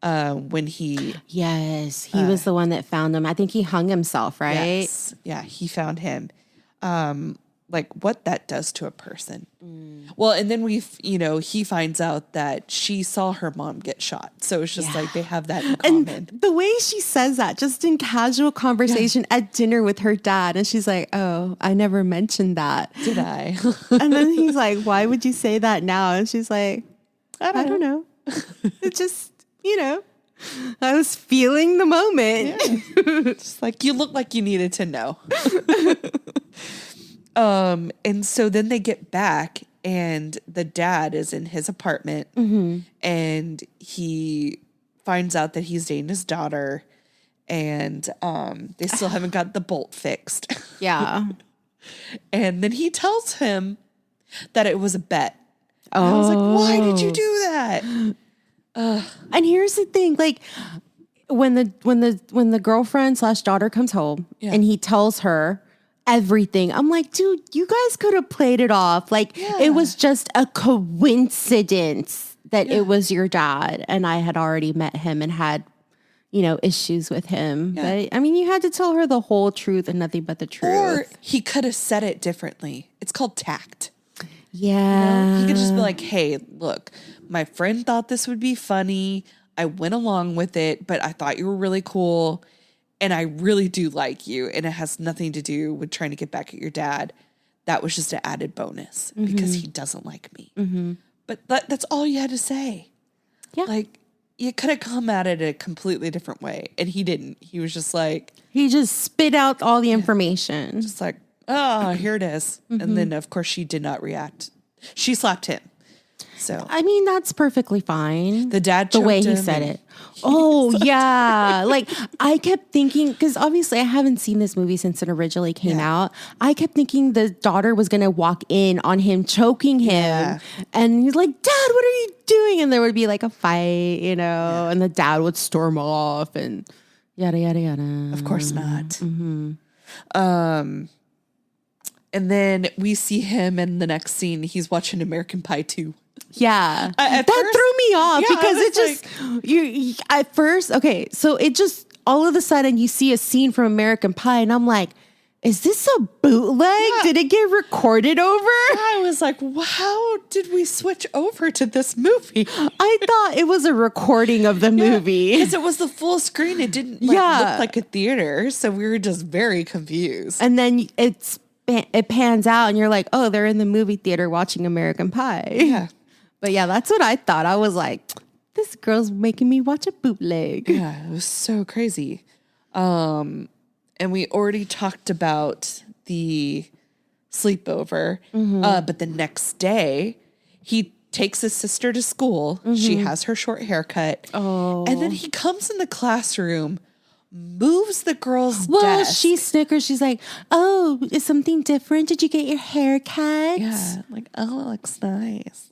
when he Yes, he was the one that found him. I think he hung himself, right? yes, yeah, he found him. Like what that does to a person. Well, and then he finds out that she saw her mom get shot. So it's just like they have that in common. And the way she says that, just in casual conversation at dinner with her dad, and she's like, "Oh, I never mentioned that, did I?" And then he's like, "Why would you say that now?" And she's like, "I don't know. It just, I was feeling the moment." Yeah. Just like you look like you needed to know. And so then they get back and the dad is in his apartment and he finds out that he's dating his daughter and they still haven't got the bolt fixed. Yeah. And then he tells him that it was a bet. And I was like, why did you do that? And here's the thing, like when the girlfriend / daughter comes home and he tells her everything, I'm like, dude, you guys could have played it off. Like it was just a coincidence that it was your dad. And I had already met him and had, issues with him. Yeah. But I mean, you had to tell her the whole truth and nothing but the truth. Or he could have said it differently. It's called tact. Yeah. He could just be like, hey, look, my friend thought this would be funny. I went along with it, but I thought you were really cool. And I really do like you. And it has nothing to do with trying to get back at your dad. That was just an added bonus because he doesn't like me. But that's all you had to say. Yeah. Like, you could have come at it a completely different way. And he didn't. He was just like... He just spit out all the information. Just like, oh, here it is. And then, of course, she did not react. She slapped him. So I mean, that's perfectly fine. The dad the way choked he him said and- it. Oh, yeah. Like, I kept thinking, because obviously I haven't seen this movie since it originally came out. I kept thinking the daughter was going to walk in on him, choking him. Yeah. And he's like, Dad, what are you doing? And there would be like a fight, and the dad would storm off and yada, yada, yada. Of course not. And then we see him in the next scene. He's watching American Pie 2. Yeah. At that first- threw me off Yeah, because I it was just, you at first, okay, so it just, all of a sudden you see a scene from American Pie and I'm like, is this a bootleg? Yeah. Did it get recorded over? I was like, how did we switch over to this movie? I thought it was a recording of the movie. Because it was the full screen. It didn't look like a theater. So we were just very confused. And then it pans out and you're like, oh, they're in the movie theater watching American Pie. Yeah. But yeah, that's what I thought. I was like, this girl's making me watch a bootleg. Yeah, it was so crazy. And we already talked about the sleepover. But the next day, he takes his sister to school. She has her short haircut. Oh. And then he comes in the classroom, moves the girl's Well, desk. she snickers. She's like, oh, is something different? Did you get your hair cut? Yeah, like, oh, it looks nice.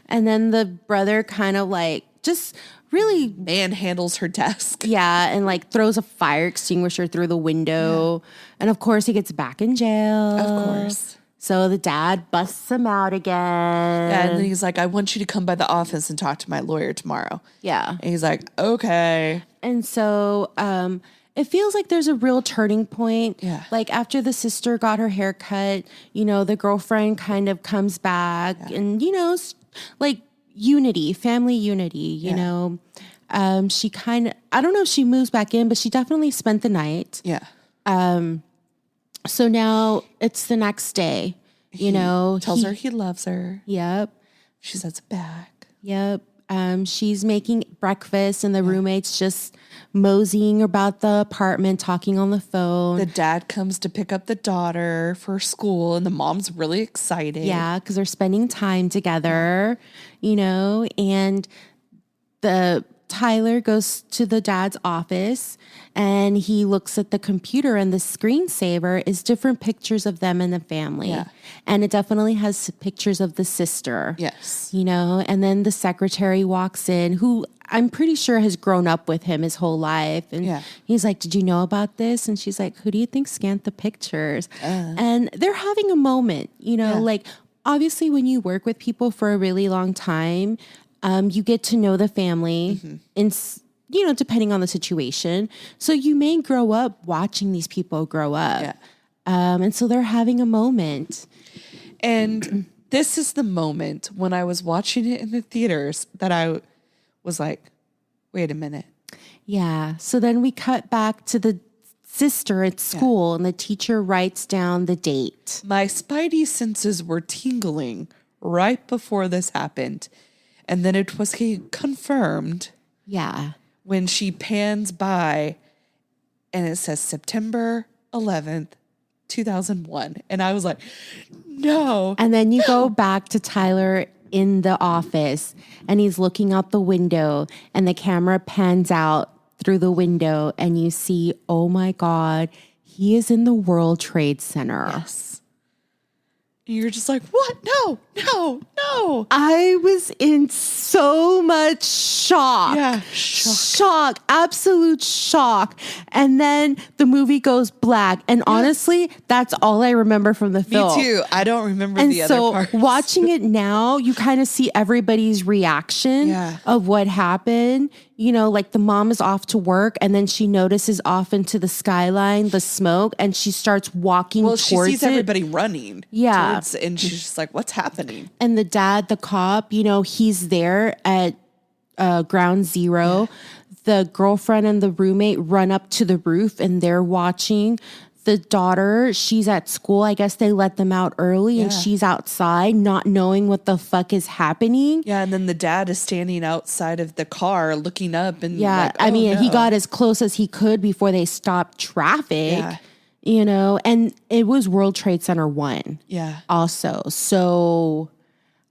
And then the brother kind of like just really, Manhandles her desk. yeah, and like throws a fire extinguisher through the window. And of course, he gets back in jail. Of course. So the dad busts him out again. And then he's like, I want you to come by the office and talk to my lawyer tomorrow. Yeah. And he's like, okay. And so it feels like there's a real turning point. Yeah. Like after the sister got her hair cut, the girlfriend kind of comes back and, like unity, family unity, you know. She kind of, I don't know if she moves back in, but she definitely spent the night. Yeah. So now it's the next day, Tells her he loves her. Yep. She sets it back. Yep. She's making breakfast and the roommate's just moseying about the apartment, talking on the phone. The dad comes to pick up the daughter for school and the mom's really excited. Yeah, because they're spending time together, and the Tyler goes to the dad's office and he looks at the computer and the screensaver is different pictures of them and the family. Yeah. And it definitely has pictures of the sister. Yes. And then the secretary walks in who I'm pretty sure has grown up with him his whole life. And he's like, did you know about this? And she's like, who do you think scanned the pictures? And they're having a moment, like obviously when you work with people for a really long time, You get to know the family depending on the situation. So you may grow up watching these people grow up. Yeah. And so they're having a moment. And this is the moment when I was watching it in the theaters that I was like, wait a minute. Yeah. So then we cut back to the sister at school and the teacher writes down the date. My spidey senses were tingling right before this happened. And then it was confirmed. Yeah. When she pans by and it says September 11th, 2001. And I was like, no. And then you go back to Tyler in the office and he's looking out the window and the camera pans out through the window and you see, oh my God, he is in the World Trade Center. Yes. You're just like, what? No. I was in so much shock. Yeah. Shock. Absolute shock. And then the movie goes black. And honestly, that's all I remember from the film. Me too. I don't remember the other parts. So watching it now, you kind of see everybody's reaction of what happened. You know, like the mom is off to work and then she notices off into the skyline, the smoke, and she starts walking towards it. Well, she sees everybody running. Yeah. And she's just like, what's happening? And the dad, the cop, he's there at ground zero. Yeah. The girlfriend and the roommate run up to the roof and they're watching. The daughter, she's at school. I guess they let them out early and she's outside not knowing what the fuck is happening. Yeah, and then the dad is standing outside of the car looking up and he got as close as he could before they stopped traffic. Yeah. And it was World Trade Center 1. Yeah. Also. So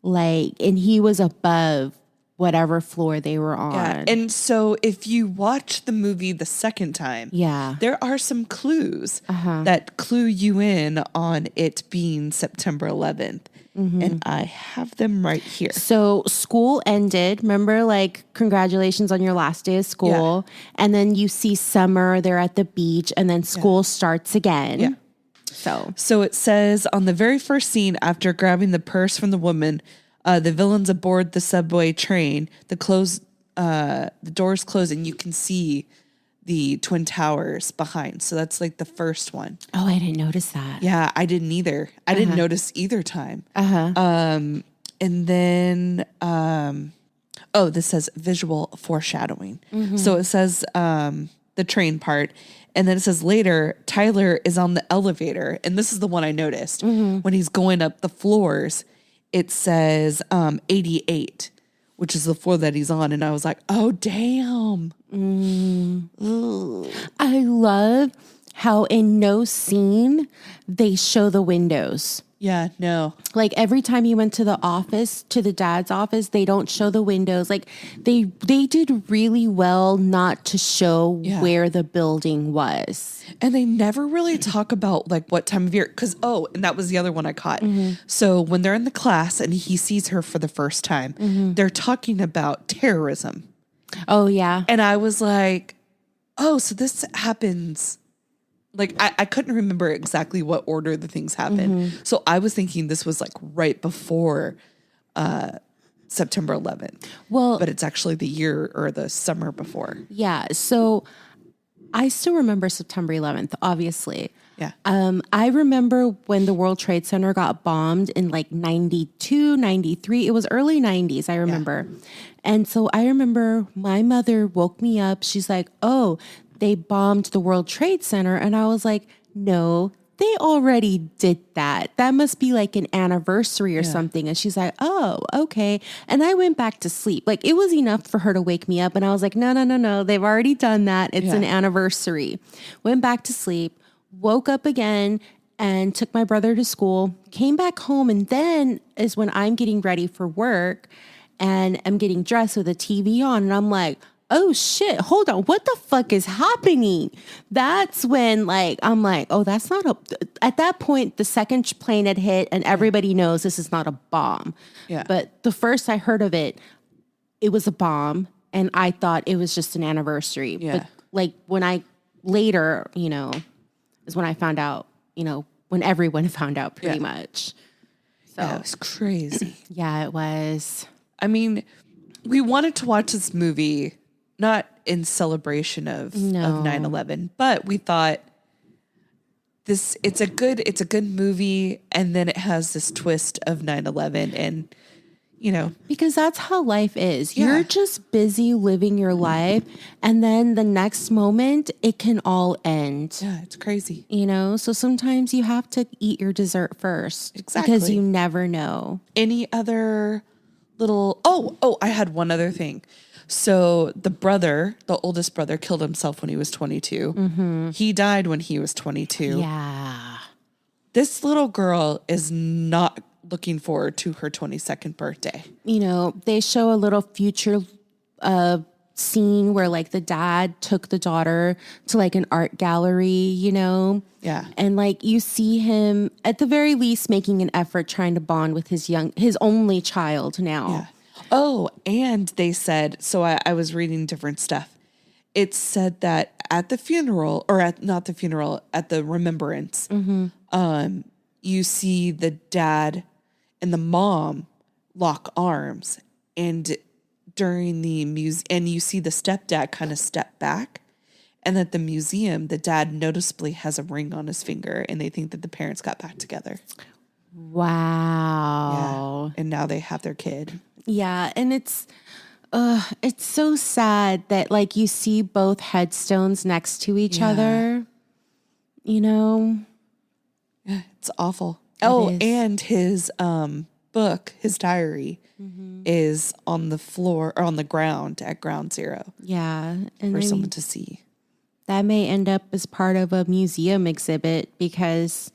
and he was above whatever floor they were on. Yeah. And so if you watch the movie the second time, there are some clues that clue you in on it being September 11th. Mm-hmm. And I have them right here. So school ended. Remember, congratulations on your last day of school. Yeah. And then you see Summer, they're at the beach, and then school starts again. Yeah. So it says on the very first scene, after grabbing the purse from the woman, the villains aboard the subway train, the doors close and you can see the Twin Towers behind. So that's the first one. Oh, I didn't notice that. Yeah, I didn't either. I didn't notice either time. And then, this says visual foreshadowing. Mm-hmm. So it says the train part. And then it says later, Tyler is on the elevator. And this is the one I noticed. Mm-hmm. When he's going up the floors, it says 88, which is the floor that he's on. And I was like, oh, damn. I love how in no scene they show the windows. Yeah, no. Every time you went to the office, to the dad's office, they don't show the windows. They did really well not to show where the building was. And they never really talk about what time of year. Because, and that was the other one I caught. Mm-hmm. So when they're in the class and he sees her for the first time, they're talking about terrorism. Oh, yeah. And I was like, oh, so this happens. I couldn't remember exactly what order the things happened. Mm-hmm. So I was thinking this was right before September 11th. Well, but it's actually the year or the summer before. Yeah. So I still remember September 11th, obviously. Yeah. I remember when the World Trade Center got bombed in 92, 93. It was early 90s, I remember. Yeah. And so I remember my mother woke me up. She's like, oh, they bombed the World Trade Center. And I was like, no, they already did that. That must be an anniversary or something. And she's like, oh, okay. And I went back to sleep. It was enough for her to wake me up. And I was like, no. They've already done that. It's an anniversary. Went back to sleep, woke up again and took my brother to school, came back home. And then is when I'm getting ready for work and I'm getting dressed with the TV on. And I'm like, oh shit, hold on. What the fuck is happening? That's when I'm like, oh, that's not at that point, the second plane had hit and everybody knows this is not a bomb. Yeah. But the first I heard of it, it was a bomb and I thought it was just an anniversary. Yeah. But when I later, is when I found out, when everyone found out pretty much. So yeah, it was crazy. Yeah, it was. I mean, we wanted to watch this movie, not in celebration of 9/11, but we thought it's a good movie, and then it has this twist of 9/11, and because that's how life is. Yeah. You're just busy living your life, and then the next moment it can all end. yeah, it's crazy. So sometimes you have to eat your dessert first. Exactly. Because you never know. Any other little I had one other thing. So the oldest brother, killed himself when he was 22. Mm-hmm. He died when he was 22. Yeah. This little girl is not looking forward to her 22nd birthday. They show a little future scene where like the dad took the daughter to like an art gallery, Yeah. And like you see him at the very least making an effort trying to bond with his only child now. Yeah. Oh, and they said, so I was reading different stuff. It said that at the funeral, or not the funeral, at the remembrance, you see the dad and the mom lock arms, and during the and you see the stepdad kind of step back, and at the museum, the dad noticeably has a ring on his finger, and they think that the parents got back together. Wow. Yeah. And now they have their kid. Yeah, and it's so sad that like you see both headstones next to each other. Yeah, it's awful. And his book, his diary, is on the floor or on the ground at Ground Zero. Yeah, and for someone to see. That may end up as part of a museum exhibit because,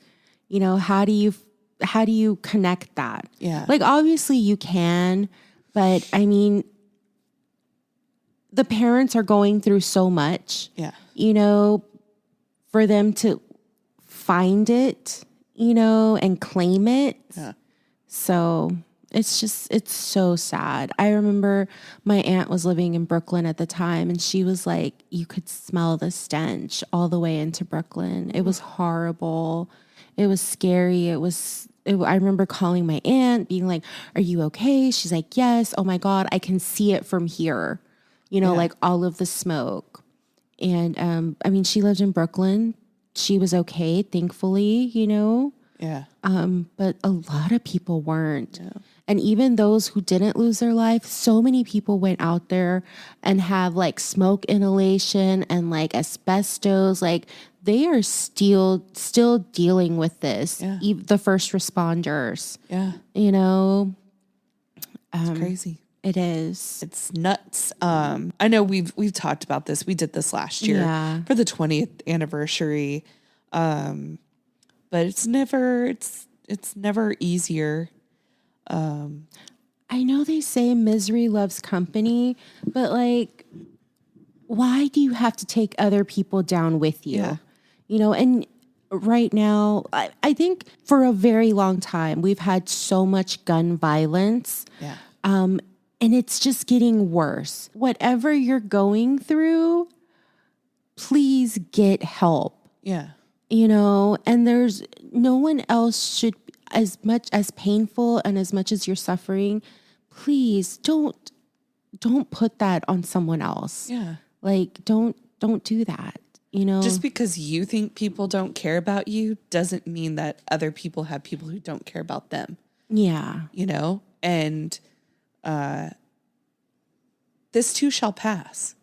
how do you connect that? Yeah. Like obviously you can, but I mean, the parents are going through so much. Yeah. For them to find it, and claim it. Yeah. So it's so sad. I remember my aunt was living in Brooklyn at the time, and she was like, you could smell the stench all the way into Brooklyn. It was horrible. It was scary. I remember calling my aunt being like, are you okay? She's like, yes. Oh my God, I can see it from here. Like all of the smoke. And she lived in Brooklyn. She was okay, thankfully, Yeah. But a lot of people weren't. Yeah. And even those who didn't lose their life, so many people went out there and have like smoke inhalation and like asbestos. Like they are still dealing with this. Yeah. The first responders. Yeah. It's crazy. It is. It's nuts. I know we've talked about this. We did this last year for the 20th anniversary. But it's never easier. I know they say misery loves company, but like, why do you have to take other people down with you? Yeah. And right now, I think for a very long time, we've had so much gun violence. Yeah. And it's just getting worse. Whatever you're going through, please get help. Yeah. And there's no one else should, as much as painful and as much as you're suffering, please don't put that on someone else. Yeah. Like, don't do that, Just because you think people don't care about you doesn't mean that other people have people who don't care about them. Yeah. And this too shall pass.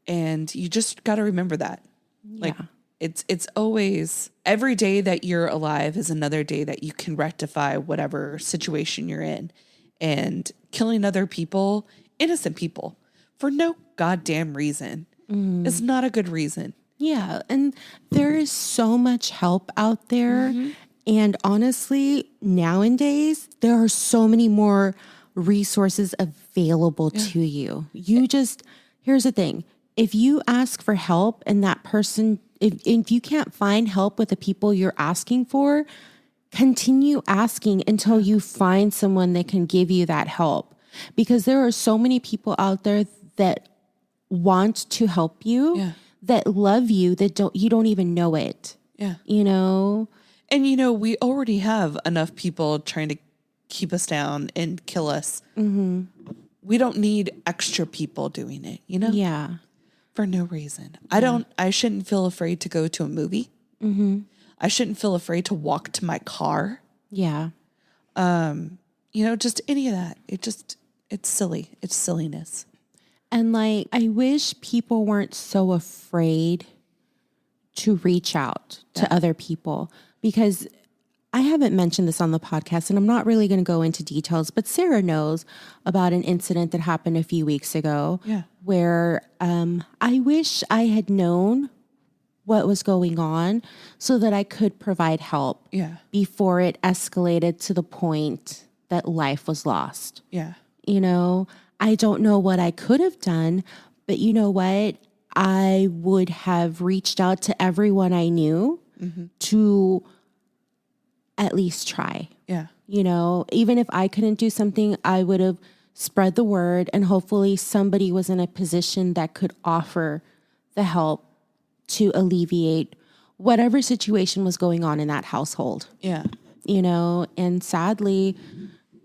And you just got to remember that. Like, it's always, every day that you're alive is another day that you can rectify whatever situation you're in. And killing other people, innocent people, for no goddamn reason is not a good reason. Yeah. And there is so much help out there. Mm-hmm. And honestly, nowadays, there are so many more resources available to you. Here's the thing. If you ask for help and that person, if you can't find help with the people you're asking for, continue asking until you find someone that can give you that help. Because there are so many people out there that want to help you, that love you, you don't even know it. Yeah. And we already have enough people trying to keep us down and kill us. Mm-hmm. we don't need extra people doing it, you know? Yeah. For no reason. I shouldn't feel afraid to go to a movie. Mm-hmm. I shouldn't feel afraid to walk to my car. Yeah. You know, just any of that. It's silly. It's silliness. And like, I wish people weren't so afraid to reach out to other people, because I haven't mentioned this on the podcast and I'm not really going to go into details, but Sarah knows about an incident that happened a few weeks ago where I wish I had known what was going on so that I could provide help before it escalated to the point that life was lost. Yeah. You know, I don't know what I could have done, but you know what? I would have reached out to everyone I knew to at least try. Yeah. You know, even if I couldn't do something, I would have spread the word, and hopefully somebody was in a position that could offer the help to alleviate whatever situation was going on in that household. Yeah. You know, and sadly,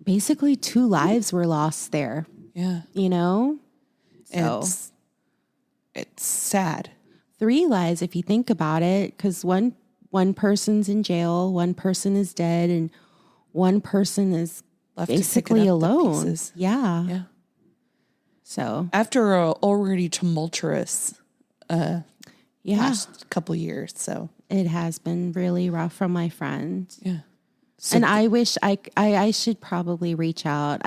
basically 2 lives were lost there. Yeah. You know? So it's sad. 3 lives if you think about it, because one person's in jail, one person is dead, and one person is Left basically alone. Yeah. Yeah. So after a already tumultuous last couple years, so it has been really rough from my friend. Yeah. So and I wish I should probably reach out.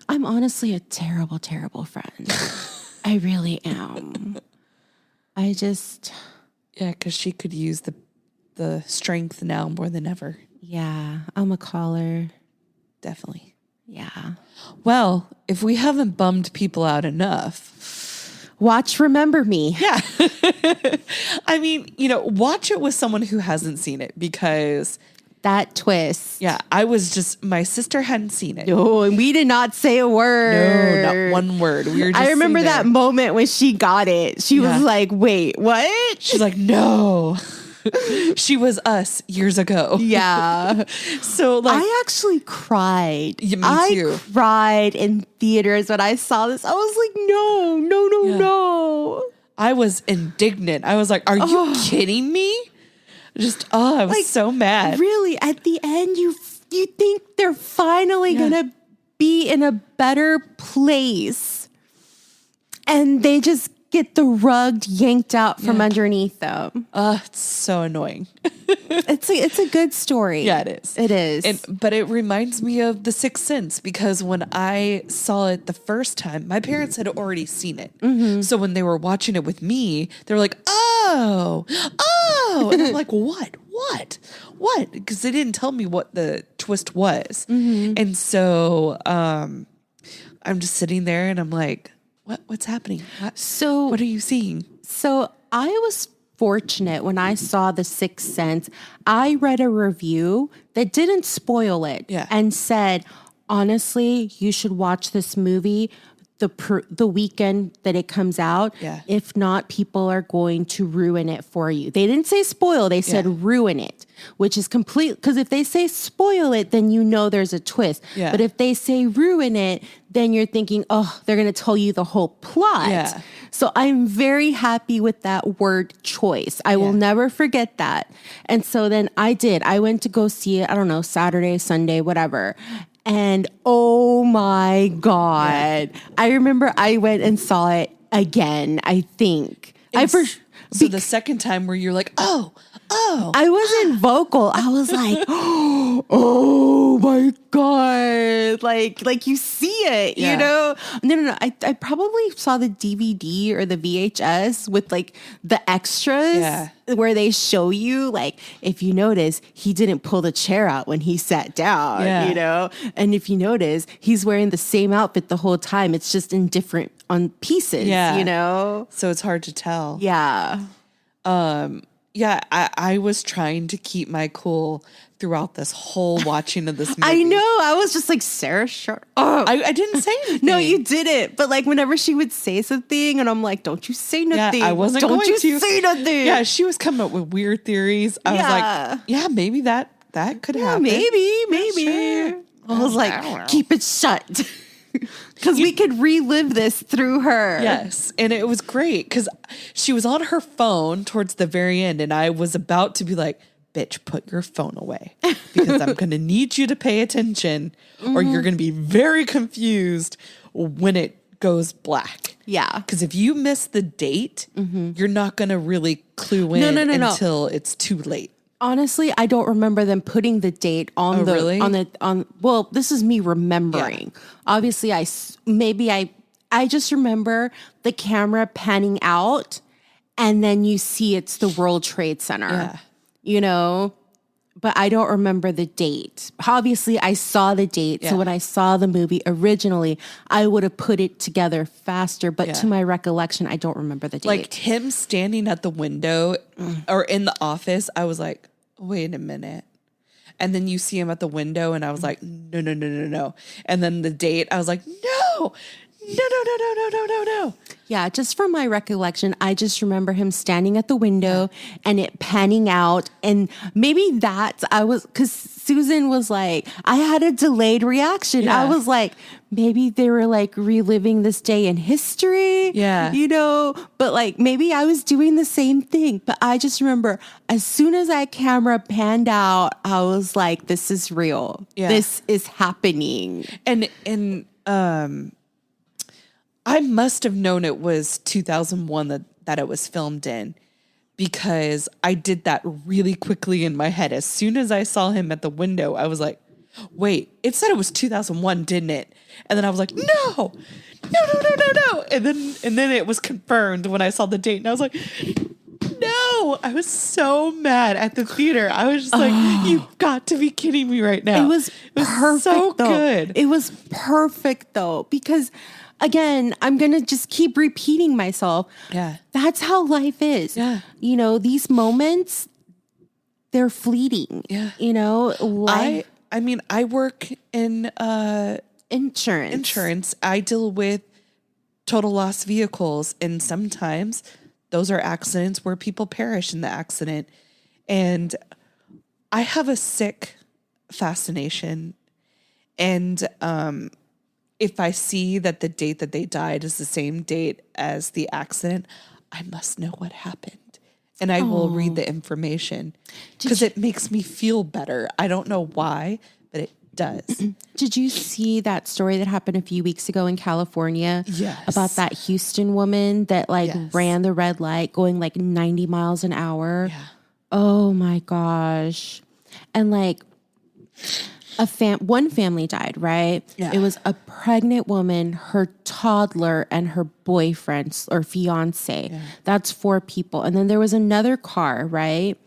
I'm honestly a terrible, terrible friend. I really am. I just because she could use the strength now more than ever. Yeah, I'm a caller. Definitely. Yeah. Well, if we haven't bummed people out enough, watch Remember Me. Yeah. I mean, you know, watch it with someone who hasn't seen it, because that twist. Yeah, my sister hadn't seen it. No, and we did not say a word. No, not one word. We were just I remember that moment when she got it. She was like, wait, what? She's like, no. She was us years ago. Yeah. So like, I actually cried. Yeah, me too. I cried in theaters when I saw this. I was like, no. I was indignant. I was like, are you kidding me? I was so mad. Really, at the end, you think they're finally going to be in a better place, and they just get the rug yanked out from underneath them. It's so annoying. It's a good story. Yeah, it is. It is. But it reminds me of The Sixth Sense, because when I saw it the first time, my parents had already seen it. Mm-hmm. So when they were watching it with me, they were like, oh. And I'm like, what? Because they didn't tell me what the twist was. Mm-hmm. And so I'm just sitting there and I'm like, what's happening? What are you seeing? So I was fortunate when I saw The Sixth Sense. I read a review that didn't spoil it and said, honestly, you should watch this movie the weekend that it comes out. Yeah. If not, people are going to ruin it for you. They didn't say spoil. They said ruin it, which is complete. Because if they say spoil it, then you know there's a twist. Yeah. But if they say ruin it, then you're thinking, oh, they're going to tell you the whole plot. Yeah. So I'm very happy with that word choice. I will never forget that. And so then I went to go see it, I don't know, Saturday, Sunday, whatever. And oh my God. I remember I went and saw it again, I think. So the second time where you're like, oh. I wasn't vocal. I was like, oh my God. Like you see it, you know? No. I probably saw the DVD or the VHS with like the extras where they show you, like, if you notice, he didn't pull the chair out when he sat down, you know? And if you notice, he's wearing the same outfit the whole time. It's just in different pieces, you know? So it's hard to tell. Yeah. Yeah, I was trying to keep my cool throughout this whole watching of this movie. I know. I was just like, Sarah, shut up. I didn't say anything. No, you didn't. But like whenever she would say something and I'm like, don't you say nothing. Yeah, I wasn't going to. Don't you say nothing. Yeah, she was coming up with weird theories. I was like, yeah, maybe that could happen. Maybe. Sure. I was like, keep it shut. Because we could relive this through her. Yes. And it was great because she was on her phone towards the very end. And I was about to be like, bitch, put your phone away because I'm going to need you to pay attention or you're going to be very confused when it goes black. Yeah. Because if you miss the date, you're not going to really clue in until it's too late. Honestly, I don't remember them putting the date on well, this is me remembering. Yeah. Obviously, I just remember the camera panning out and then you see it's the World Trade Center. Yeah. You know, but I don't remember the date. Obviously, I saw the date. Yeah. So when I saw the movie originally, I would have put it together faster. But to my recollection, I don't remember the date. Like him standing at the window or in the office, I was like, wait a minute. And then you see him at the window and I was like, no. And then the date, I was like, no. Yeah, just from my recollection, I just remember him standing at the window and it panning out. And maybe because Susan was like, I had a delayed reaction. Yeah. I was like, maybe they were like reliving this day in history. Yeah. You know, but like maybe I was doing the same thing. But I just remember as soon as that camera panned out, I was like, this is real. Yeah. This is happening. And I must have known it was 2001 that it was filmed in because I did that really quickly in my head. As soon as I saw him at the window, I was like, wait, it said it was 2001, didn't it? And then I was like, no. And then it was confirmed when I saw the date and I was like, no. I was so mad at the theater. I was just like, you've got to be kidding me right now. It was perfect, so good. It was perfect though, because again, I'm going to just keep repeating myself. Yeah. That's how life is. Yeah. You know, these moments, they're fleeting. Yeah. You know, I mean, I work in insurance. I deal with total loss vehicles. And sometimes those are accidents where people perish in the accident. And I have a sick fascination. And, if I see that the date that they died is the same date as the accident, I must know what happened. And I will read the information because it makes me feel better. I don't know why, but it does. Did you see that story that happened a few weeks ago in California? Yes. About that Houston woman that ran the red light going like 90 miles an hour? Yeah. Oh my gosh. And like one family died, right? Yeah. It was a pregnant woman, her toddler, and her boyfriend or fiance. Yeah. That's 4 people. And then there was another car, right?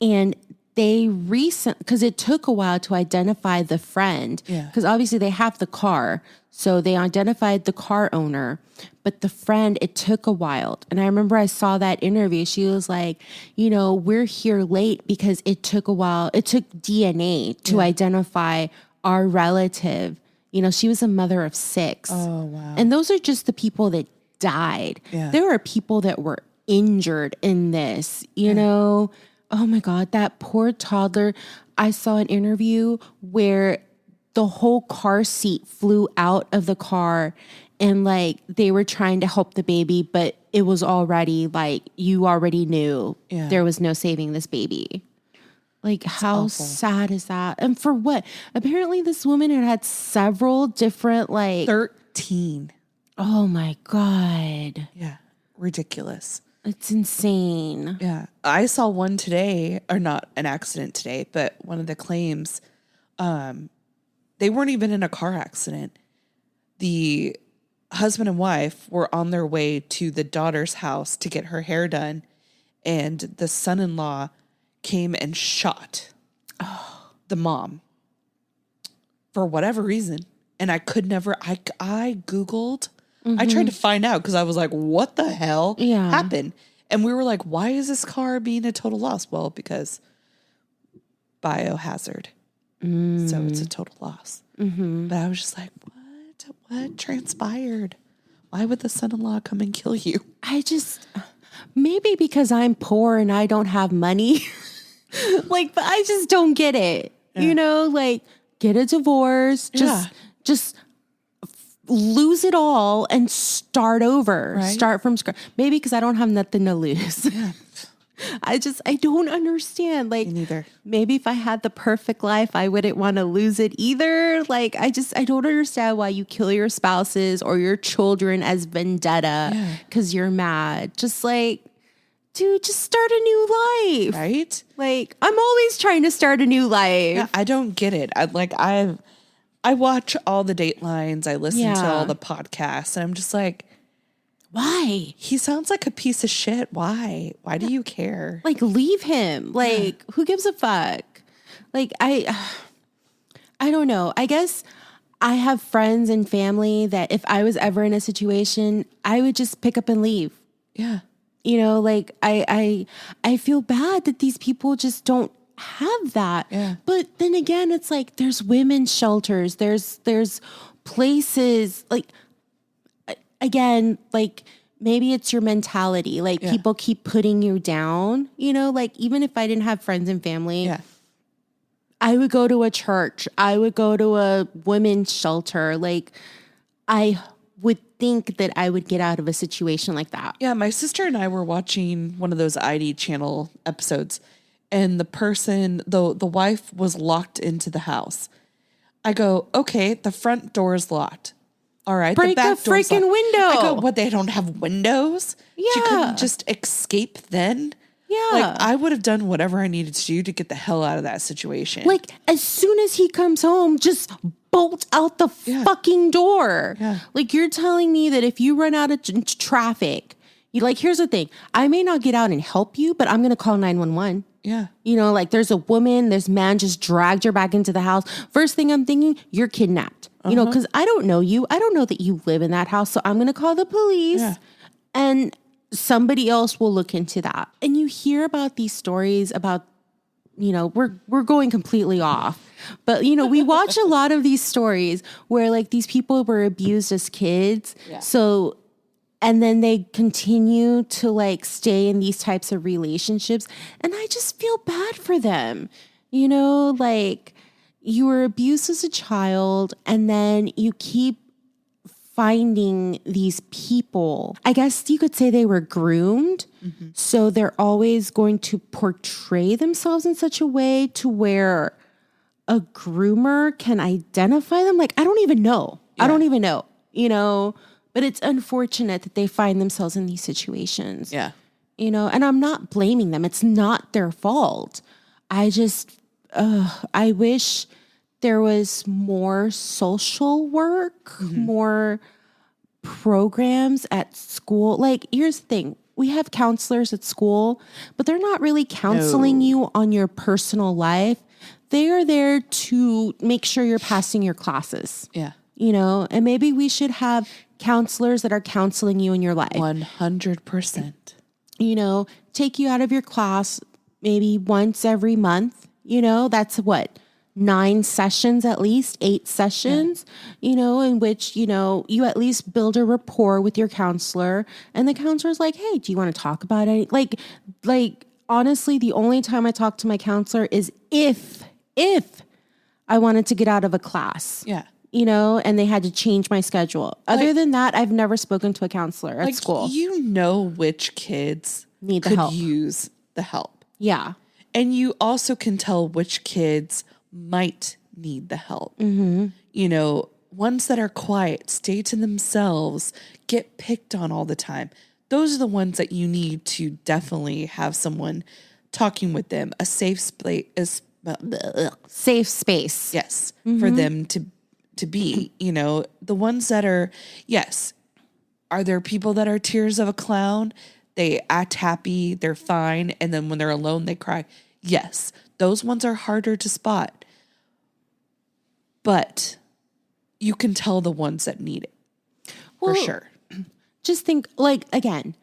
And because it took a while to identify the friend, because obviously they have the car. So they identified the car owner, but the friend, it took a while. And I remember I saw that interview. She was like, you know, we're here late because it took a while. It took DNA to identify our relative. You know, she was a mother of 6. Oh, wow. And those are just the people that died. Yeah. There are people that were injured in this, you know. Oh my God, that poor toddler. I saw an interview where the whole car seat flew out of the car and like they were trying to help the baby, but it was already like, you already knew there was no saving this baby. Like how sad is that? And for what? Apparently this woman had several different 13. Oh my God. Yeah. Ridiculous. It's insane. Yeah. I saw one today, or not an accident today, but one of the claims, they weren't even in a car accident. The husband and wife were on their way to the daughter's house to get her hair done. And the son-in-law came and shot the mom for whatever reason. And I could never, I Googled, I tried to find out because I was like, what the hell happened? And we were like, why is this car being a total loss? Well, because biohazard. So it's a total loss. But I was just like, what transpired? Why would the son-in-law come and kill you? Maybe because I'm poor and I don't have money. But I just don't get it. Yeah. You know, like get a divorce. Just lose it all and start over, Right. start from scratch. Maybe because I don't have nothing to lose. Yeah. I don't understand. Like, Me neither. maybe if I had the perfect life, I wouldn't want to lose it either. Like, I don't understand why you kill your spouses or your children as vendetta because you're mad. Just like, dude, just start a new life. Right? Like, I'm always trying to start a new life. Yeah, I don't get it. I watch all the Datelines. I listen to all the podcasts, and I'm just like, Why? he sounds like a piece of shit. Why? Why do you care? Like, leave him. Like, who gives a fuck? Like, I don't know. I guess I have friends and family that if I was ever in a situation, I would just pick up and leave. Yeah. You know, like I feel bad that these people just don't have that. Yeah. But then again, it's like there's women's shelters. There's places like, again, like maybe it's your mentality. Like people keep putting you down, you know, like even if I didn't have friends and family, I would go to a church. I would go to a women's shelter. Like I would think that I would get out of a situation like that. Yeah, my sister and I were watching one of those ID channel episodes, and the wife was locked into the house. I go, okay, the front door is locked. All right, break the back a freaking window. I go, what? They don't have windows? Yeah, she couldn't just escape then. Yeah, like I would have done whatever I needed to do to get the hell out of that situation. Like as soon as he comes home, just bolt out the fucking door. Yeah. Like you're telling me that if you run out of traffic, you like. Here's the thing: I may not get out and help you, but I'm gonna call 911. Yeah. You know, like there's a woman, this man just dragged her back into the house. First thing I'm thinking, you're kidnapped. You know, because I don't know you. I don't know that you live in that house. So I'm going to call the police and somebody else will look into that. And you hear about these stories about, you know, we're going completely off. But, you know, we watch a lot of these stories where like these people were abused as kids. Yeah. So, and then they continue to like stay in these types of relationships. And I just feel bad for them, you know, like you were abused as a child and then you keep finding these people. I guess you could say they were groomed. Mm-hmm. So they're always going to portray themselves in such a way to where a groomer can identify them. Like, I don't even know. I don't even know, you know, but it's unfortunate that they find themselves in these situations. Yeah. You know, and I'm not blaming them. It's not their fault. I just, I wish there was more social work, more programs at school. Like, here's the thing. We have counselors at school, but they're not really counseling you on your personal life. They are there to make sure you're passing your classes. Yeah. You know, and maybe we should have counselors that are counseling you in your life. 100%. You know, take you out of your class maybe once every month. You know, that's what? 9 sessions, at least 8 sessions, you know, in which, you know, you at least build a rapport with your counselor and the counselor's like, hey, do you want to talk about it? Like, honestly, the only time I talk to my counselor is if I wanted to get out of a class. Yeah. You know, and they had to change my schedule. Other than that, I've never spoken to a counselor at school. You know which kids need the help. Use the help. Yeah. And you also can tell which kids might need the help. Mm-hmm. You know, ones that are quiet, stay to themselves, get picked on all the time. Those are the ones that you need to definitely have someone talking with them, a safe space. Safe space. Yes. Mm-hmm. For them to be, you know, the ones that are, yes. Are there people that are tears of a clown? They act happy, they're fine. And then when they're alone, they cry. Yes. Those ones are harder to spot. But you can tell the ones that need it. For sure. Just think, like, again,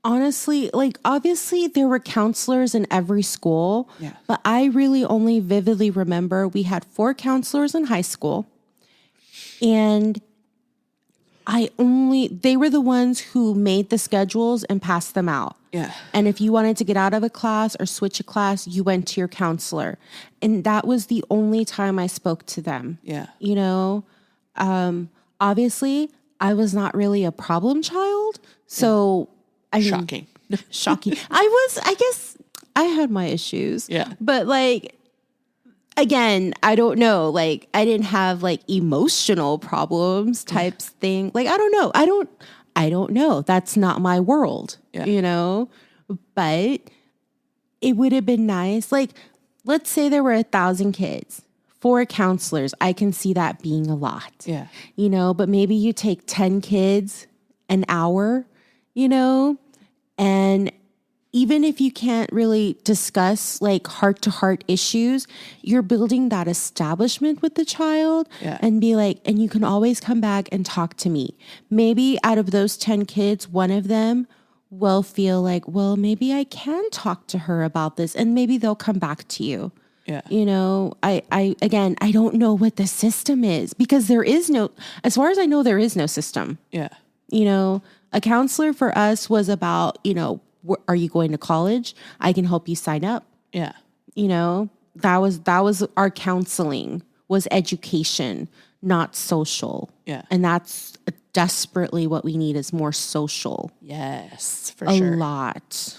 honestly, like, obviously there were counselors in every school. Yeah. But I really only vividly remember we had 4 counselors in high school. And they were the ones who made the schedules and passed them out. Yeah. And if you wanted to get out of a class or switch a class, you went to your counselor. And that was the only time I spoke to them. Yeah. You know, obviously I was not really a problem child. So I mean, Shocking. shocking. I guess I had my issues. Yeah. But like, again, I don't know. Like, I didn't have like emotional problems types thing. Like, I don't know. I don't know. That's not my world, you know, but it would have been nice. Like, let's say there were 1,000 kids, 4 counselors. I can see that being a lot, you know, but maybe you take 10 kids an hour, you know, and even if you can't really discuss like heart to heart issues, you're building that establishment with the child and be like, and you can always come back and talk to me. Maybe out of those 10 kids, one of them will feel like, well, maybe I can talk to her about this, and maybe they'll come back to you. Yeah. You know, I don't know what the system is, because there is no, as far as I know, there is no system. Yeah. You know, a counselor for us was about, you know, are you going to college? I can help you sign up. Yeah. You know, that was our counseling, was education, not social. Yeah. And that's desperately what we need, is more social. Yes, for sure. A lot.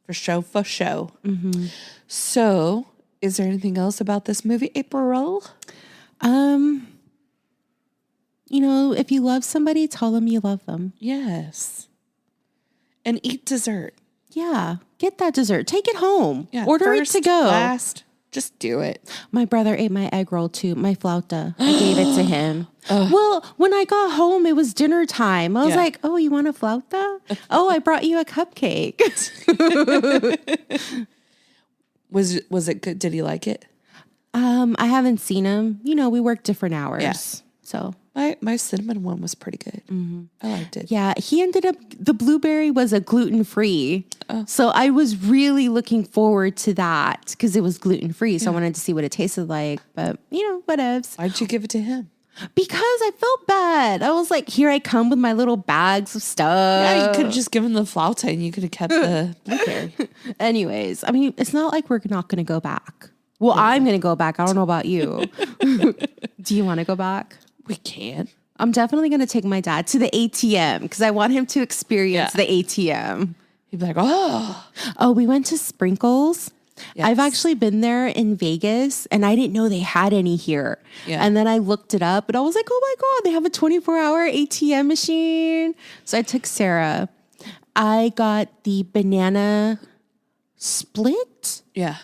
For show. Mm-hmm. So, is there anything else about this movie, April? You know, if you love somebody, tell them you love them. Yes. And eat dessert. Yeah. Get that dessert. Take it home. Yeah, order it to go. Last. Just do it. My brother ate my egg roll too. My flauta. I gave it to him. Well, when I got home, it was dinner time. I was like, oh, you want a flauta? Oh, I brought you a cupcake. Was it good? Did he like it? I haven't seen him. You know, we work different hours. Yeah. So my cinnamon one was pretty good. Mm-hmm. I liked it. Yeah, he ended up, the blueberry was a gluten-free. So I was really looking forward to that, because it was gluten-free. So I wanted to see what it tasted like. But, you know, whatevs. Why'd you give it to him? Because I felt bad. I was like, here I come with my little bags of stuff. Yeah, you could have just given the flauta and you could have kept the blueberry. Anyways, I mean, it's not like we're not going to go back. Well, I'm going to go back. I don't know about you. Do you want to go back? We can. I'm definitely going to take my dad to the ATM, because I want him to experience the ATM. He'd be like, oh, we went to Sprinkles. Yes. I've actually been there in Vegas, and I didn't know they had any here. Yeah. And then I looked it up, and I was like, oh my God, they have a 24-hour ATM machine. So I took Sarah. I got the banana split. Yeah.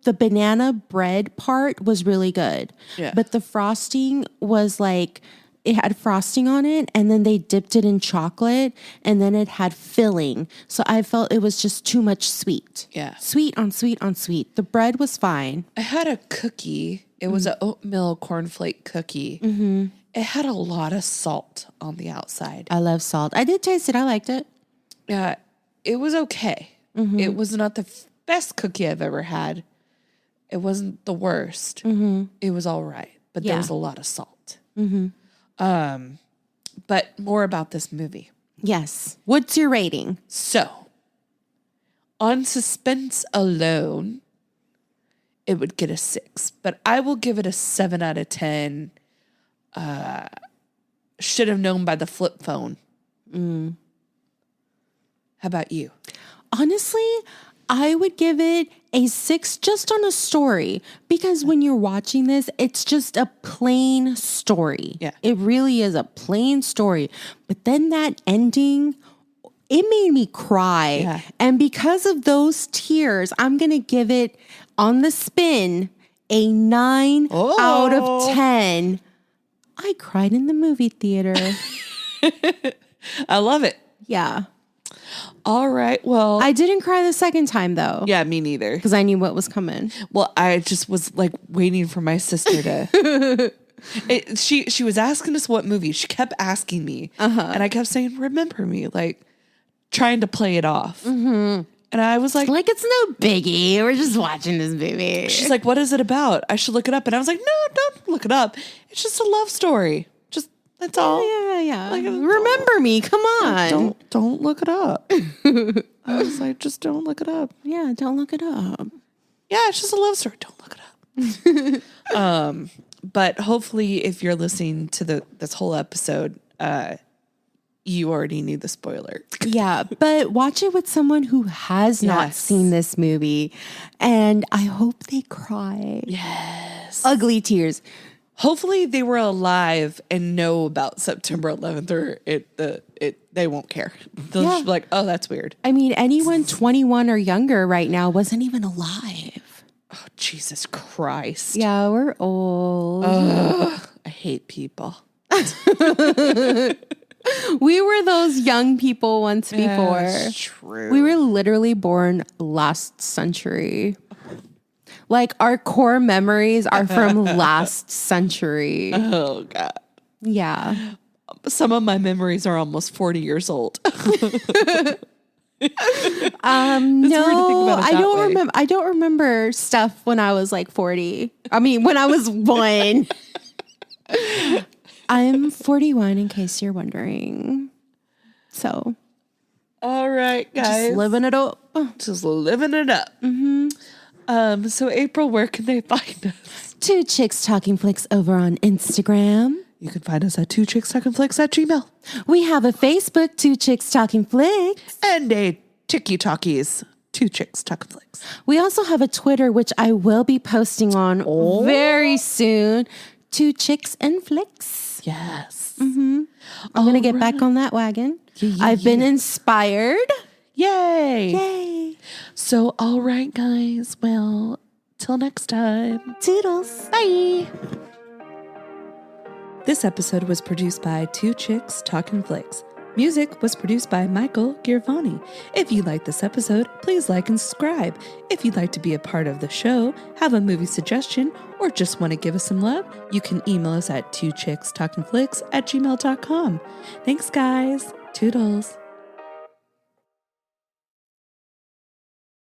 The banana bread part was really good. Yeah. But the frosting was like, it had frosting on it, and then they dipped it in chocolate, and then it had filling. So I felt it was just too much sweet. Yeah. Sweet on sweet on sweet. The bread was fine. I had a cookie. It was an oatmeal cornflake cookie. Mm-hmm. It had a lot of salt on the outside. I love salt. I did taste it. I liked it. Yeah. It was okay. Mm-hmm. It was not the best cookie I've ever had. It wasn't the worst. Mm-hmm. It was all right. But there was a lot of salt. Mm-hmm. But more about this movie. Yes. What's your rating? So, on suspense alone, it would get a 6. But I will give it a 7 out of 10. Should have known by the flip phone. Mm. How about you? Honestly, I would give it a 6 just on a story, because when you're watching this, it's just a plain story. Yeah. It really is a plain story. But then that ending, it made me cry. Yeah. And because of those tears, I'm going to give it, on the spin, a 9 out of 10. I cried in the movie theater. I love it. Yeah. All right. Well, I didn't cry the second time though. Yeah, me neither. Because I knew what was coming. Well, I just was like waiting for my sister to. She was asking us what movie. She kept asking me, and I kept saying, "Remember me," like trying to play it off. Mm-hmm. And I was like, it's no biggie. We're just watching this movie. She's like, "What is it about? I should look it up." And I was like, "No, don't look it up. It's just a love story. Just that's all." Yeah. Like, remember me. Come on. Don't look it up. I was like, just don't look it up. Yeah, don't look it up. Yeah, it's just a love story. Don't look it up. But hopefully if you're listening to this whole episode, you already knew the spoiler. Yeah, but watch it with someone who has not seen this movie. And I hope they cry. Yes. Ugly tears. Hopefully they were alive and know about September 11th or they won't care. They'll just be like, oh, that's weird. I mean, anyone 21 or younger right now wasn't even alive. Oh, Jesus Christ. Yeah, we're old. I hate people. We were those young people once before. That's true. We were literally born last century. Like our core memories are from last century. Oh, God. Yeah. Some of my memories are almost 40 years old. No, I don't remember stuff when I was like 40. I mean, when I was 1. I'm 41 in case you're wondering. So. All right, guys. Just living it up. Just living it up. Mm-hmm. So April, where can they find us? Two Chicks Talking Flicks over on Instagram. You can find us at Two Chicks Talkin Flicks at Gmail. We have a Facebook, Two Chicks Talking Flicks. And a TikTokies, Two Chicks Talkin Flicks. We also have a Twitter, which I will be posting on very soon. Two Chicks and Flicks. Yes. Mm-hmm. I'm going to get back on that wagon. I've been inspired. Yay. Yay. So, all right, guys. Well, till next time. Toodles. Bye. This episode was produced by Two Chicks Talkin Flicks. Music was produced by Michael Girvani. If you like this episode, please like and subscribe. If you'd like to be a part of the show, have a movie suggestion, or just want to give us some love, you can email us at twochickstalkinflicks@gmail.com. Thanks, guys. Toodles.